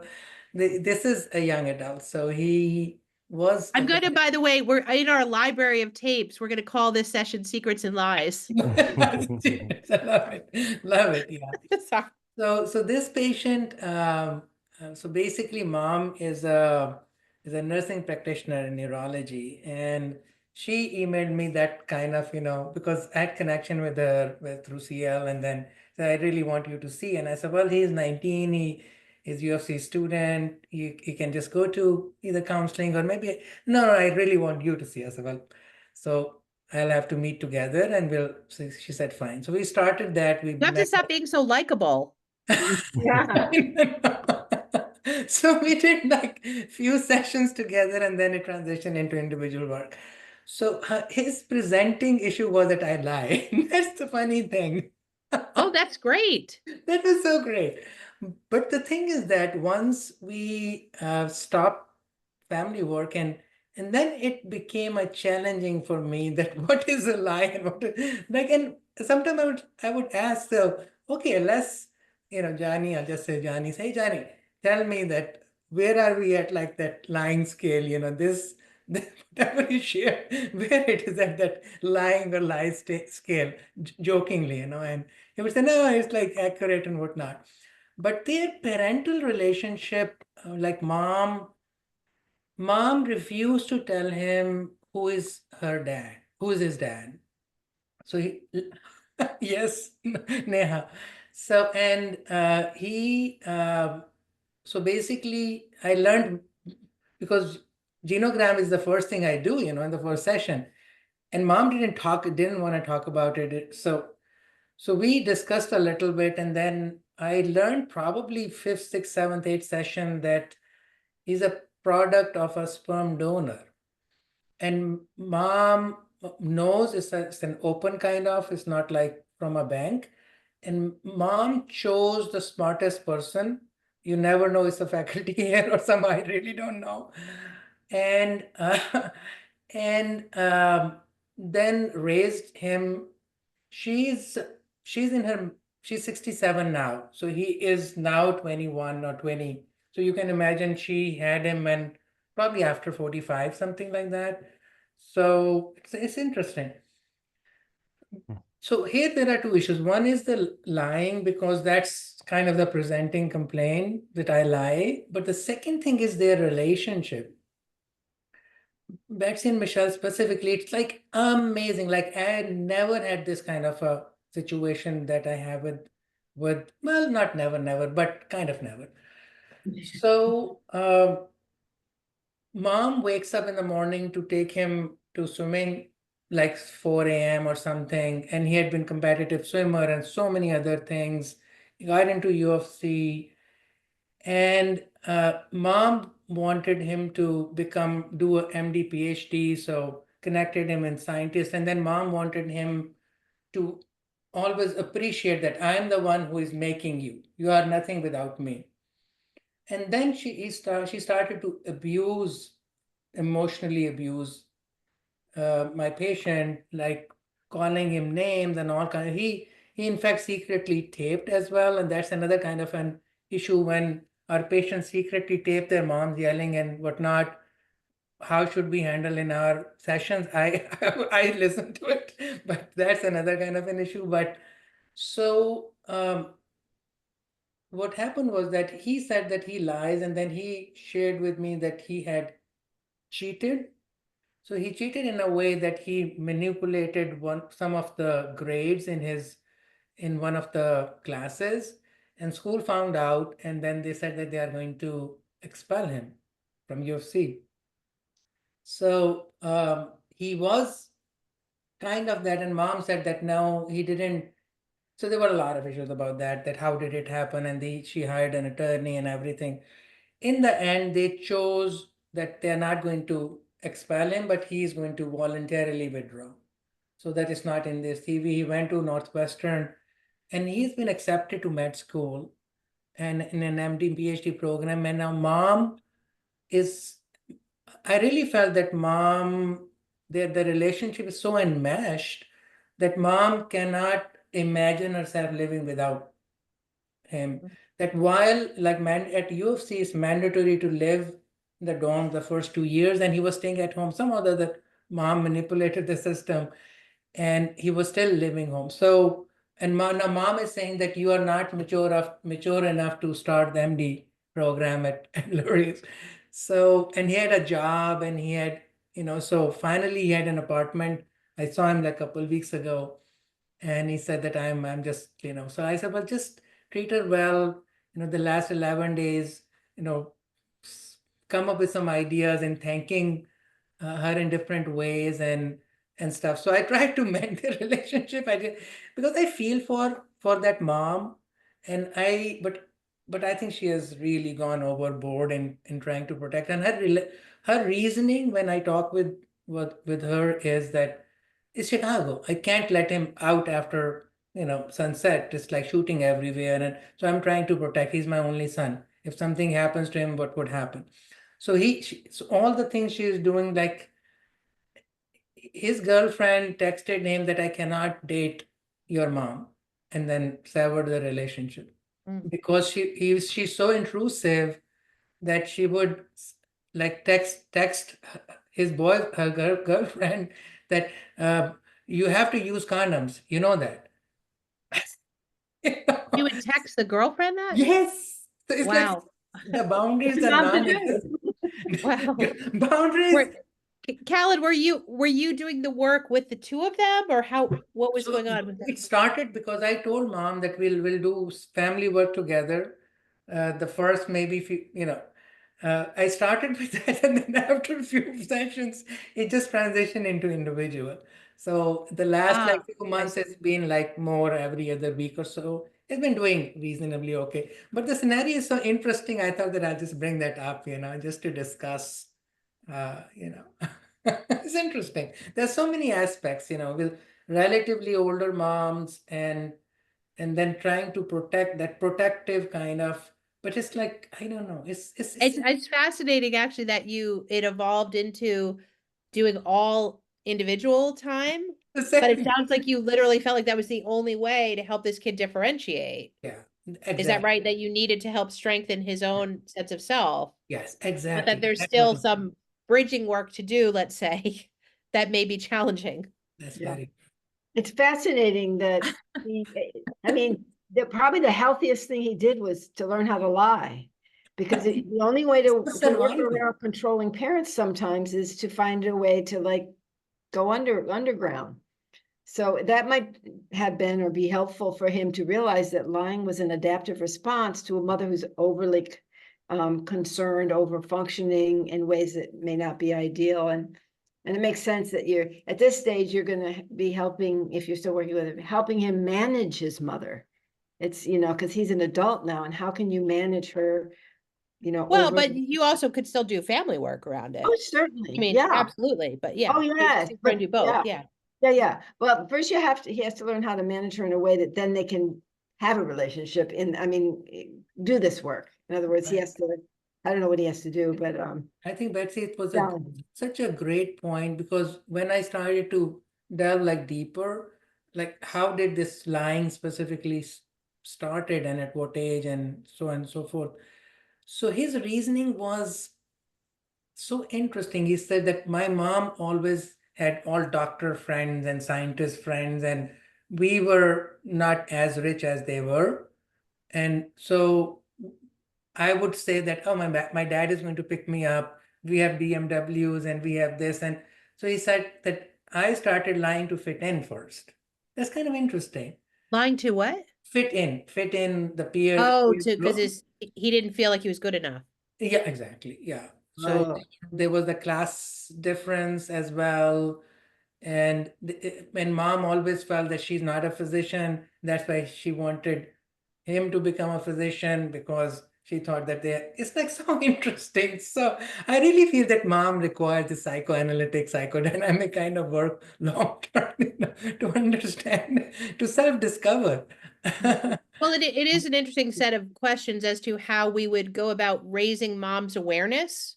This is a young adult, so he was a I'm gonna, by the way, we're in our library of tapes. We're gonna call this session Secrets and Lies. I love it, love it. Yeah. Sorry. So this patient, so basically, mom is a nursing practitioner in neurology, and she emailed me that kind of, because I had connection with her through CL, and then said, I really want you to see. And I said, well, he's 19, he is UFC student, he can just go to either counseling or maybe no, I really want you to see. I said, well, so I'll have to meet together, and so she said, fine. So we started that. We You have to met. stop being so likable. Yeah. So we did like few sessions together, and then it transitioned into individual work. So his presenting issue was that I lie. That's the funny thing. Oh, that's great. That was so great. But the thing is that once we stopped family work, and then it became a challenging for me that what is a lie and like, and sometimes I would ask, so okay, let's, Johnny, I'll just say Johnny, say Johnny, tell me that where are we at, like that lying scale, this whatever you share, where it is at that lying or lie scale, jokingly, and he would say, no, it's like accurate and whatnot. But their parental relationship, like mom refused to tell him who is his dad. So he, yes, Neha. So, and so basically I learned, because genogram is the first thing I do, in the first session. And mom didn't want to talk about it. So we discussed a little bit, and then I learned probably fifth, sixth, seventh, eighth session that he's a product of a sperm donor. And mom knows it's an open kind of, it's not like from a bank. And mom chose the smartest person. You never know, it's a faculty here or some, I really don't know. And and then raised him. She's she's in her she's 67 now. So he is now 21 or 20. So you can imagine she had him when probably after 45, something like that. So it's interesting. So here there are two issues. One is the lying, because that's kind of the presenting complaint that I lie. But the second thing is their relationship. Betsy and Michelle specifically, it's like amazing. Like I had never had this kind of a situation that I have with well, not never, but kind of never. So mom wakes up in the morning to take him to swimming like 4 a.m. or something, and he had been competitive swimmer and so many other things. He got into UFC, and mom wanted him to do a MD PhD, so connected him in scientist, and then mom wanted him to always appreciate that I am the one who is making you. You are nothing without me. And then she started to emotionally abuse my patient, like calling him names and all kind of. He in fact secretly taped as well, and that's another kind of an issue when our patients secretly tape their moms yelling and whatnot. How should we handle in our sessions? I I listen to it, but that's another kind of an issue. But so what happened was that he said that he lies, and then he shared with me that he had cheated. So he cheated in a way that he manipulated some of the grades in one of the classes, and school found out, and then they said that they are going to expel him from UFC. So he was kind of that, and mom said that no, he didn't. So there were a lot of issues about that how did it happen, and she hired an attorney and everything. In the end, they chose that they're not going to expel him, but he is going to voluntarily withdraw. So that is not in this TV. He went to Northwestern, and he's been accepted to med school and in an MD PhD program. And now mom is I really felt that mom, the relationship is so enmeshed that mom cannot imagine herself living without him. That while like at UFC it's mandatory to live in the dorm the first 2 years, and he was staying at home. Some other the mom manipulated the system, and he was still living home. So, and now mom is saying that you are not mature enough to start the MD program at Lurie's. So, and he had a job, and he had, so finally he had an apartment. I saw him like a couple weeks ago, and he said that I'm just, so I said, well, just treat her well, the last 11 days, you know, come up with some ideas and thanking her in different ways and stuff. So I tried to mend the relationship. I did because I feel for that mom, and but I think she has really gone overboard in trying to protect. And her reasoning when I talk with her is that it's Chicago. I can't let him out after sunset. It's like shooting everywhere, and so I'm trying to protect. He's my only son. If something happens to him, what would happen? So so all the things she is doing, like his girlfriend texted him that I cannot date your mom, and then severed the relationship because she's so intrusive that she would like text her girlfriend that you have to use condoms. You know that. You would text the girlfriend that? Yes. So it's like Wow. the boundaries are Mom to non-existent. Wow. Boundaries. Khaled, were you doing the work with the two of them, or what was So going on with it that? started because I told mom that we'll do family work together. The first maybe I started with that, and then after a few sessions, it just transitioned into individual. So the last like few months has been like more every other week or so. It's been doing reasonably okay. But the scenario is so interesting. I thought that I'll just bring that up, just to discuss. It's interesting. There's so many aspects, with relatively older moms and then trying to protect that protective kind of, but it's like, I don't know. It's fascinating actually that it evolved into doing all individual time, the but it same. sounds like you literally felt like that was the only way to help this kid differentiate. Yeah, Is that exactly. right? That you needed to help strengthen his own sense of self, Yes, but exactly. that there's That's still what some bridging work to do, let's say, that may be challenging. that's Yeah. very It's fascinating that I mean, probably the healthiest thing he did was to learn how to lie. Because the only way to work survival. around controlling parents sometimes is to find a way to like go underground. So that might have been or be helpful for him to realize that lying was an adaptive response to a mother who's overly concerned, over functioning in ways that may not be ideal. And it makes sense that you're at this stage, you're going to be helping, if you're still working with him, helping him manage his mother. It's, because he's an adult now, and how can you manage her, Well, over. but you also could still do family work around it. Oh, I certainly. mean, Yeah. absolutely, but yeah. Oh, yes. Try But and do both, yeah. Yeah. Well, first he has to learn how to manage her in a way that then they can have a relationship do this work. In other words, he has to, I don't know what he has to do, but I think Betsy, it was yeah. such a great point, because when I started to delve like deeper, like how did this lying specifically started and at what age and so on and so forth. So his reasoning was so interesting. He said that my mom always had all doctor friends and scientist friends, and we were not as rich as they were. And so I would say that, oh, my dad is going to pick me up. We have BMWs and we have this. And so he said that I started lying to fit in first. That's kind of interesting. Lying to what? Fit in the peer. Oh, peer because group. he didn't feel like he was good enough. Yeah, exactly. Yeah. So Oh. there was the class difference as well. And mom always felt that she's not a physician. That's why she wanted him to become a physician, because she thought that it's like so interesting. So I really feel that mom requires the psychoanalytic, psychodynamic kind of work long term, to understand, to self-discover. Well, it is an interesting set of questions as to how we would go about raising mom's awareness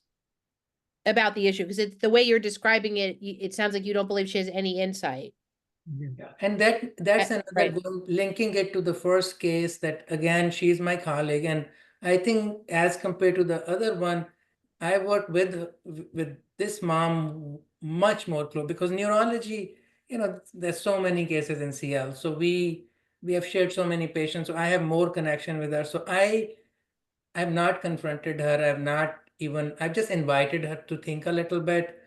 about the issue? Because it's the way you're describing it, it sounds like you don't believe she has any insight. Yeah, and that's another right. goal, linking it to the first case that again, she's my colleague, and I think as compared to the other one, I work with this mom much more close because neurology, there's so many cases in CL. So we have shared so many patients. So I have more connection with her. So I've not confronted her. I've just invited her to think a little bit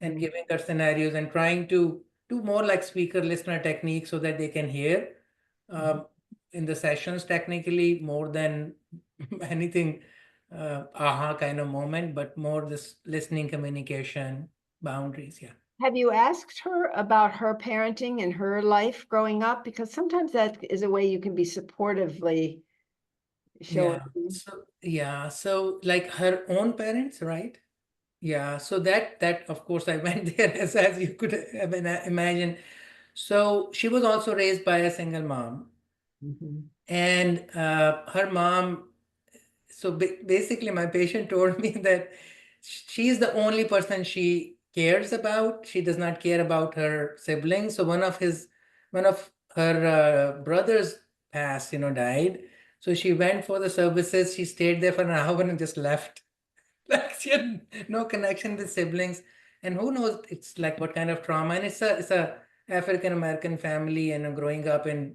and giving her scenarios and trying to do more like speaker listener technique so that they can hear in the sessions technically more than anything aha kind of moment, but more this listening, communication, boundaries. Yeah. Have you asked her about her parenting and her life growing up? Because sometimes that is a way you can be supportively showing. So like her own parents, right? Yeah, so that of course I went there as you could imagine. So she was also raised by a single mom, and her mom. So basically, my patient told me that she is the only person she cares about. She does not care about her siblings. So one of her brothers passed, died. So she went for the services. She stayed there for an hour and just left. Like she had no connection with siblings, and who knows? It's like what kind of trauma. And it's a African American family, and growing up in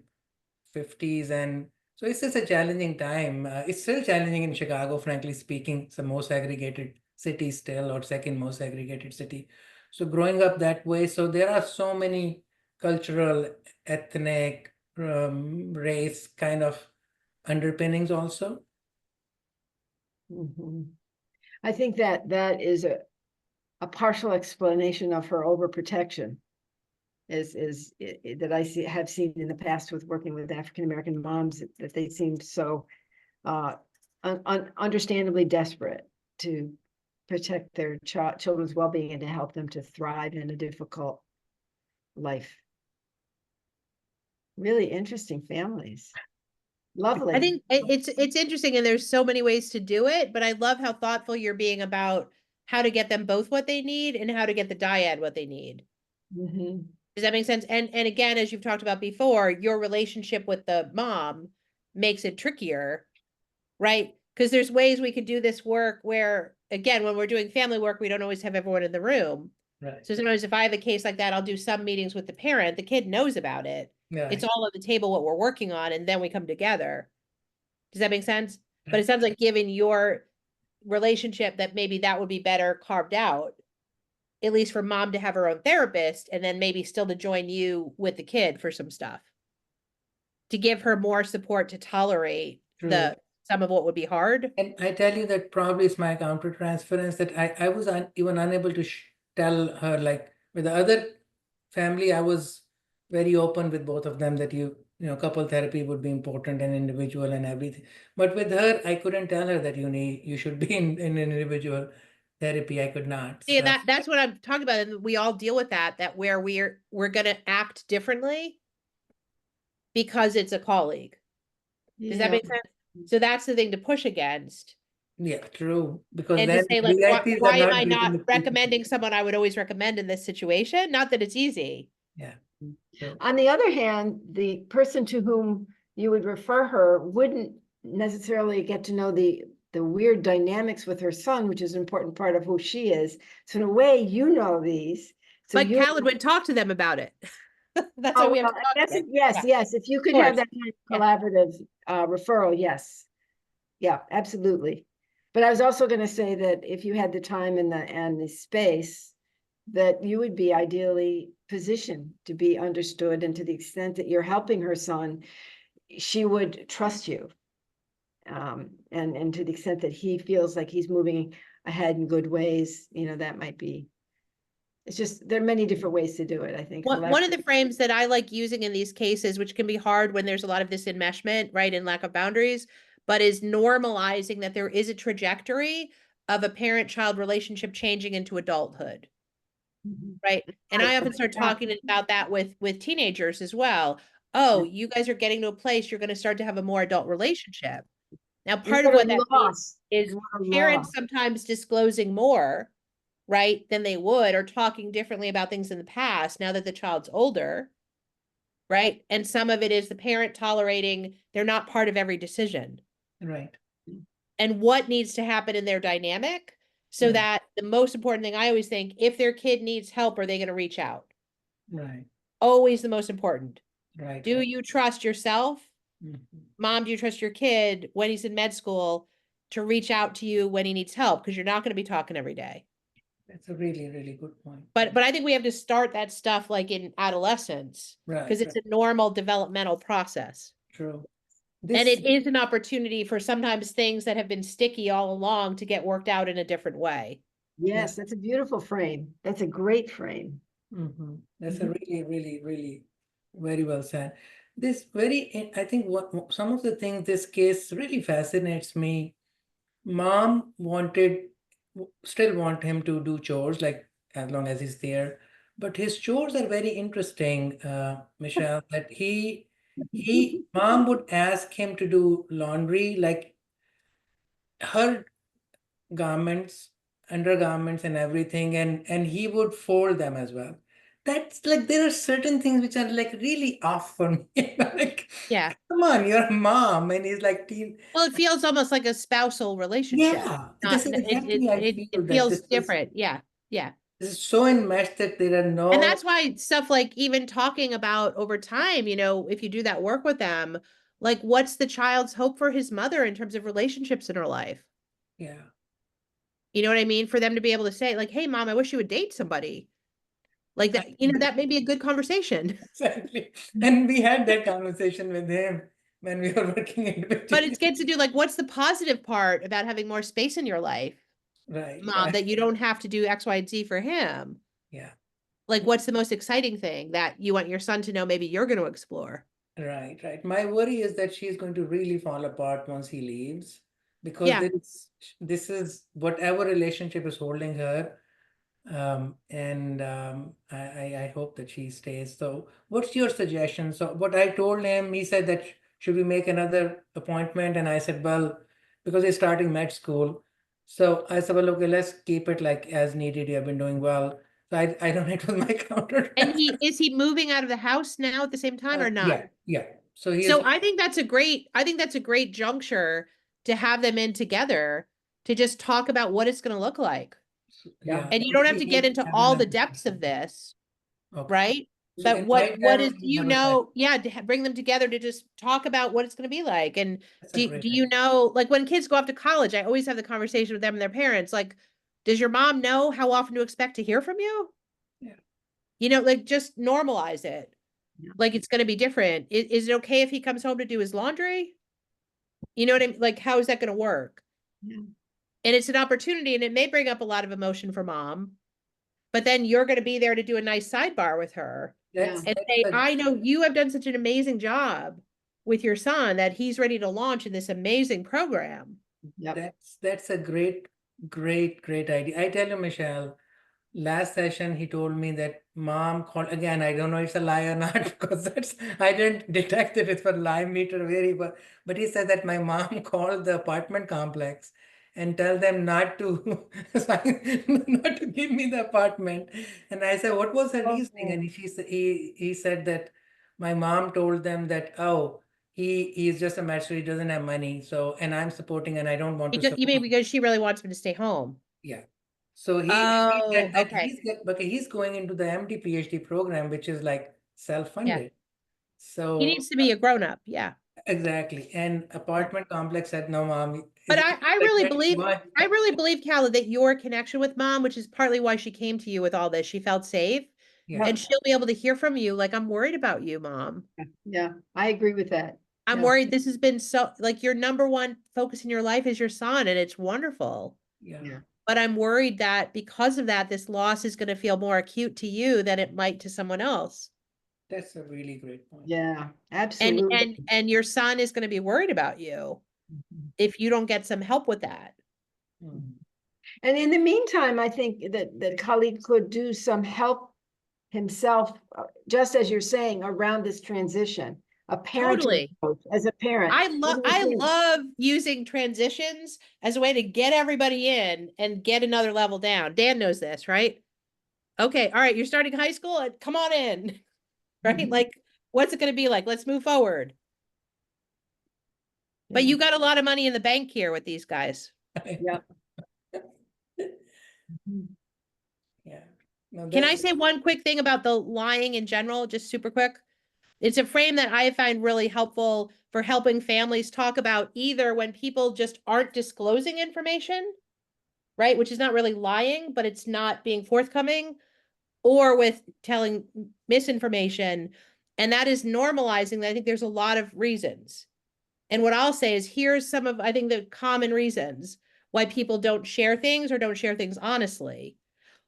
50s, and so it's just a challenging time. It's still challenging in Chicago, frankly speaking. It's the most segregated city still, or second most segregated city. So growing up that way, so there are so many cultural, ethnic, race kind of underpinnings also. I think that is a partial explanation of her overprotection. Is that I have seen in the past with working with African American moms that they seem so understandably desperate to protect their children's well-being and to help them to thrive in a difficult life. Really interesting families. Lovely. I think it's interesting, and there's so many ways to do it, but I love how thoughtful you're being about how to get them both what they need and how to get the dyad what they need. Does that make sense? And again, as you've talked about before, your relationship with the mom makes it trickier, right? Because there's ways we could do this work where, again, when we're doing family work, we don't always have everyone in the room. Right. So sometimes if I have a case like that, I'll do some meetings with the parent. The kid knows about it. Yeah. It's all on the table what we're working on, and then we come together. Does that make sense? But it sounds like given your relationship that maybe that would be better carved out, at least for mom to have her own therapist, and then maybe still to join you with the kid for some stuff. To give her more support to tolerate some of what would be hard. And I tell you that probably is my countertransference that I was even unable to tell her, like with the other family, I was very open with both of them that couple therapy would be important and individual and everything. But with her, I couldn't tell her that you should be in individual therapy. I could not. Yeah, that's what I'm talking about. And we all deal with that where we're gonna act differently because it's a colleague. Does that make sense? So that's the thing to push against. Yeah, true. Because and then to say, like, VIPs why are am I not getting recommending someone I would always recommend in this situation? Not that it's easy. Yeah. On the other hand, the person to whom you would refer her wouldn't necessarily get to know the weird dynamics with her son, which is an important part of who she is. So in a way, these. So But Khaled would talk to them about it. That's why we have to talk to them. Yes. If you could have that kind of collaborative referral, yes. Yeah, absolutely. But I was also going to say that if you had the time and the space, that you would be ideally positioned to be understood, and to the extent that you're helping her son, she would trust you. And to the extent that he feels like he's moving ahead in good ways, that might be. It's just, there are many different ways to do it, I think. One of the frames that I like using in these cases, which can be hard when there's a lot of this enmeshment, right, and lack of boundaries, but is normalizing that there is a trajectory of a parent-child relationship changing into adulthood. Right. And I often start talking about that with teenagers as well. Oh, you guys are getting to a place you're going to start to have a more adult relationship. Now, part of what that means is parents sometimes disclosing more right, than they would, or talking differently about things in the past now that the child's older, right? And some of it is the parent tolerating they're not part of every decision. Right. And what needs to happen in their dynamic so Right. that the most important thing I always think, if their kid needs help, are they going to reach out? Right. Always the most important. Right. Do you trust yourself? Mhm. Mom, do you trust your kid when he's in med school to reach out to you when he needs help? Because you're not going to be talking every day. That's a really, really good point. But I think we have to start that stuff like in adolescence Right. because it's a normal developmental process. True. And This, it is an opportunity for sometimes things that have been sticky all along to get worked out in a different way. Yes, that's a beautiful frame. That's a great frame. That's a really, really, really very well said. This very, I think what some of the things this case really fascinates me. Mom still want him to do chores like as long as he's there, but his chores are very interesting, Michelle. That mom would ask him to do laundry, like her garments, undergarments, and everything, and he would fold them as well. That's like there are certain things which are like really off for me. Like, Yeah. come on, you're a mom, and he's like teen. Well, it feels almost like a spousal relationship. Yeah, Not, this is exactly I feel it that feels different. Yeah. Yeah. this is so enmeshed that there are no. And that's why stuff like even talking about over time, you know, if you do that work with them, like what's the child's hope for his mother in terms of relationships in her life? Yeah. You know what I mean? For them to be able to say, like, hey, mom, I wish you would date somebody. Like that, you know, that may be a good conversation. Exactly. And we had that conversation with him when we were working individually. But it's good to do like, what's the positive part about having more space in your life, Right, mom, right. that you don't have to do X, Y, and Z for him? Yeah. Like, what's the most exciting thing that you want your son to know maybe you're going to explore? Right, right. My worry is that she's going to really fall apart once he leaves because Yeah. this is whatever relationship is holding her. I hope that she stays. So what's your suggestion? So what I told him, he said that should we make another appointment? And I said, well, because he's starting med school. So I said, well, okay, let's keep it like as needed. You have been doing well. So I don't know, it was my counter. And is he moving out of the house now at the same time or not? Yeah. So he So is, I think that's a great juncture to have them in together to just talk about what it's going to look like. yeah. And you don't have to get into all the depths of this, Okay. right? So But what invite them is, and you have a chat. know, yeah, to bring them together to just talk about what it's going to be like. And That's a do great you know, like when kids go off to college, I always have the conversation with them and their parents, like, does your mom know how often to expect to hear from you? Yeah. You know, like just normalize it. Yeah. Like it's going to be different. Is it okay if he comes home to do his laundry? You know what I mean? Like, how is that going to work? Yeah. And it's an opportunity and it may bring up a lot of emotion for mom, but then you're going to be there to do a nice sidebar with her That's, and that's say, a- I know you have done such an amazing job with your son that he's ready to launch in this amazing program. Yep. That's a great, great idea. I tell you, Michelle, last session he told me that mom called again. I don't know if it's a lie or not because that's I didn't detect if it's for lie meter very, but he said that my mom called the apartment complex and tell them not to not to give me the apartment. And I said, what was her reasoning? And he said that my mom told them that, oh, he's just a master, he doesn't have money. So and I'm supporting and I don't want to You mean support. because she really wants him to stay home? Yeah. So he Oh, said that okay. he's going into the MD PhD program, which is like self-funded. So He needs to be a grown-up. Yeah. exactly. And apartment complex said, no, mom. But It's I like really that believe, why- Callie, that your connection with mom, which is partly why she came to you with all this, she felt safe Yeah. and she'll be able to hear from you. Like, I'm worried about you, mom. Yeah, I agree with that. I'm Yeah. worried this has been so, like, your number one focus in your life is your son and it's wonderful. Yeah. Yeah. But I'm worried that because of that, this loss is going to feel more acute to you than it might to someone else. That's a really great point. Yeah, absolutely. And your son is going to be worried about you if you don't get some help with that. Mhm. And in the meantime, I think that Khalid could do some help himself, just as you're saying, around this transition. a parenting Totally. approach as a parent. I What love do you I think? love using transitions as a way to get everybody in and get another level down. Dan knows this, right? Okay, all right, you're starting high school, come on in. Right? Like, what's it going to be like? Let's move forward. But Yeah. you got a lot of money in the bank here with these guys. Yeah. Yeah. No, Can I that, say one quick thing about the lying in general, just super quick? It's a frame that I find really helpful for helping families talk about either when people just aren't disclosing information, right? Which is not really lying, but it's not being forthcoming, or with telling misinformation. And that is normalizing. I think there's a lot of reasons. And what I'll say is here's some of, I think, the common reasons why people don't share things or don't share things honestly.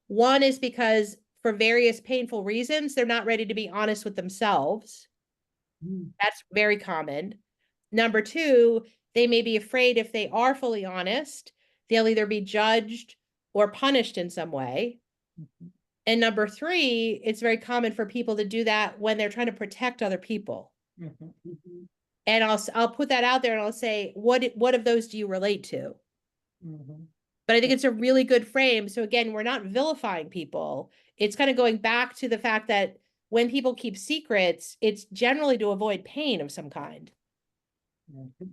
One is because for various painful reasons, they're not ready to be honest with themselves. That's very common. Number two, they may be afraid if they are fully honest, they'll either be judged or punished in some way. And number three, it's very common for people to do that when they're trying to protect other people. mhm, And I'll put that out there and I'll say, what of those do you relate to? mhm. But I think it's a really good frame. So again, we're not vilifying people. It's kind of going back to the fact that when people keep secrets, it's generally to avoid pain of some kind. Mhm.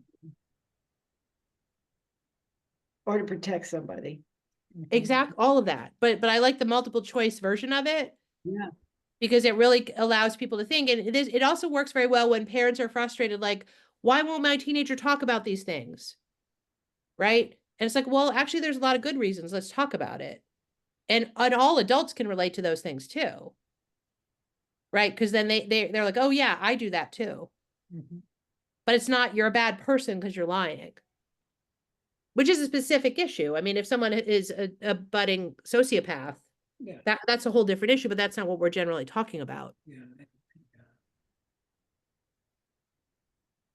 Or to protect somebody. Exact, all of that. But I like the multiple choice version of it Yeah. because it really allows people to think. And it also works very well when parents are frustrated, like, why won't my teenager talk about these things? Right? And it's like, well, actually, there's a lot of good reasons. Let's talk about it. And all adults can relate to those things too. Right? Because then they're like, oh yeah, I do that too. Mhm. But it's not you're a bad person because you're lying. Which is a specific issue. I mean, if someone is a budding sociopath, Yeah. that's a whole different issue, but that's not what we're generally talking about. Yeah.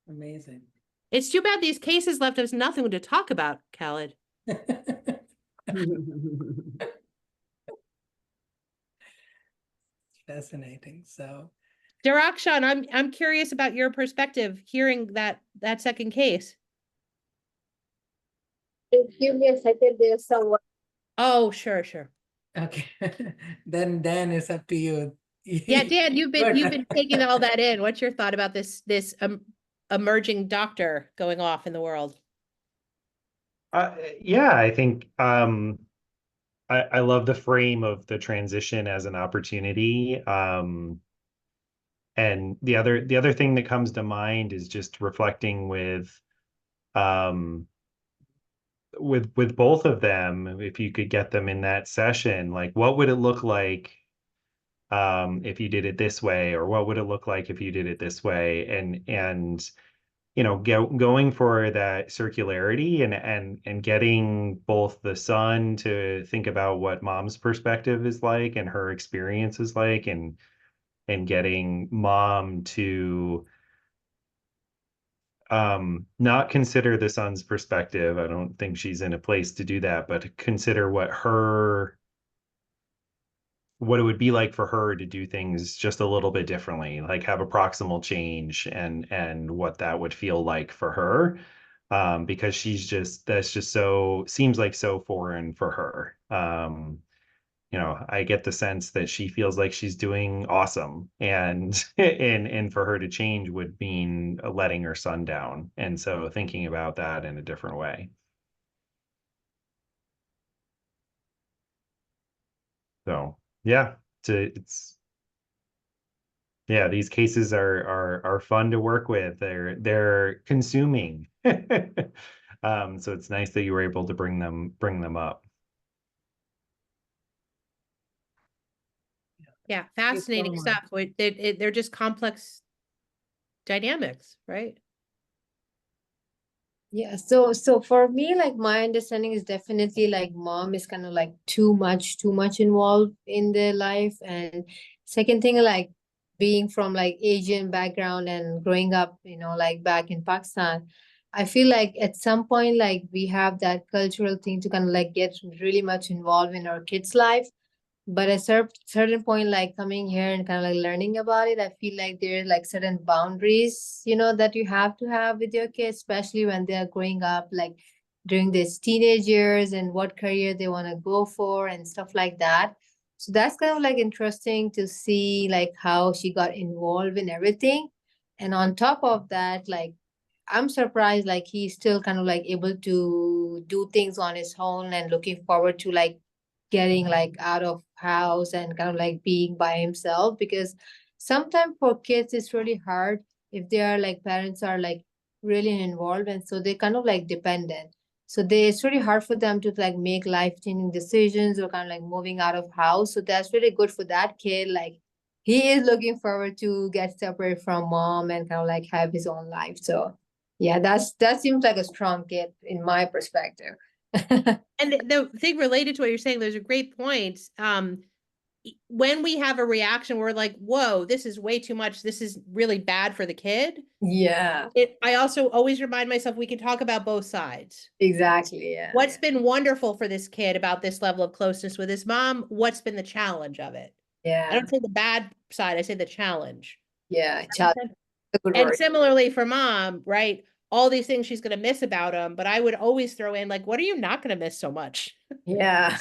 Amazing. It's too bad these cases left us nothing to talk about, Khaled. Fascinating. So, Darakshan, I'm curious about your perspective hearing that second case. Give me a second, there's someone. Oh, sure. okay. Then Dan, it's up to you. Yeah, Dan, you've Good. been taking all that in. What's your thought about this emerging doctor going off in the world? Yeah, I think I love the frame of the transition as an opportunity. And the other thing that comes to mind is just reflecting um with both of them, if you could get them in that session, like what would it look like if you did it this way, or what would it look like if you did it this way, and you know, going for that circularity and getting both the son to think about what mom's perspective is like and her experience is like, and getting mom to not consider the son's perspective. I don't think she's in a place to do that, but consider what it would be like for her to do things just a little bit differently, like have a proximal change, and what that would feel like for her, because that's just so seems like so foreign for her. You know, I get the sense that she feels like she's doing awesome, and and for her to change would mean letting her son down, and so thinking about that in a different way. So yeah, it's yeah, these cases are fun to work with. They're consuming. So it's nice that you were able to bring them up. Yeah, Thank you so fascinating much. stuff. They're just complex dynamics, right? Yeah, so for me, like my understanding is definitely like mom is kind of like too much involved in their life. And second thing, like being from like Asian background and growing up, like back in Pakistan, I feel like at some point, like we have that cultural thing to kind of like get really much involved in our kids' life. But at certain point, like coming here and kind of like learning about it, I feel like there's like certain boundaries, that you have to have with your kids, especially when they're growing up, like during these teenage years and what career they want to go for and stuff like that. So that's kind of like interesting to see like how she got involved in everything. And on top of that, like I'm surprised like he's still kind of like able to do things on his own and looking forward to like getting like out of house and kind of like being by himself, because sometimes for kids it's really hard if their like parents are like really involved, and so they kind of like dependent. So it's really hard for them to like make life-changing decisions or kind of like moving out of house. So that's really good for that kid. Like he is looking forward to get separate from mom and kind of like have his own life. So yeah, that seems like a strong kid in my perspective. And the thing related to what you're saying, those are great points. When we have a reaction, we're like, whoa, this is way too much. This is really bad for the kid. Yeah, I also always remind myself we can talk about both sides. exactly. Yeah. What's been wonderful for this kid about this level of closeness with his mom? What's been the challenge of it? I Yeah. don't say the bad side, I say the challenge. Yeah. Child, a good And word. similarly for mom, right? All these things she's going to miss about him, but I would always throw in like, what are you not going to miss so much? Yeah.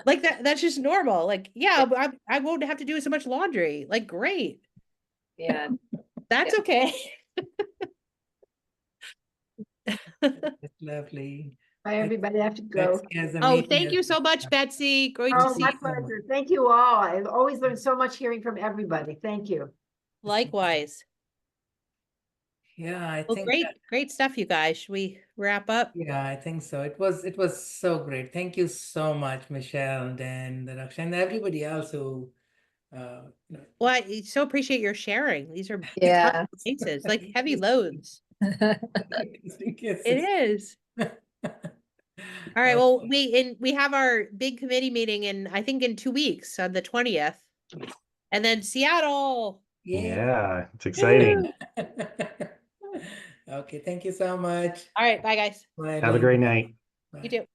Like that's just normal. Like, yeah, but I won't have to do so much laundry. Like, great. Yeah. That's okay. That's lovely. Bye, everybody. I have to go. Betsy has a Oh, meeting thank at- you so much, Betsy. Great to Oh, see my you. pleasure. Thank you all. I've always learned so much hearing from everybody. Thank you. Likewise. Yeah, I Well, think great stuff, you guys. Should we wrap up? yeah, I think so. It was so great. Thank you so much, Michelle, Dan, Raksha, and everybody else who you know, Well, I so appreciate your sharing. These are Yeah. tough cases, like heavy loads. interesting It cases. is. All right. Well, we have our big committee meeting I think in 2 weeks on the 20th. And then Seattle. Yeah, it's exciting. Okay, thank you so much. All right, bye guys. Bye, Have a great night. Bye. You too.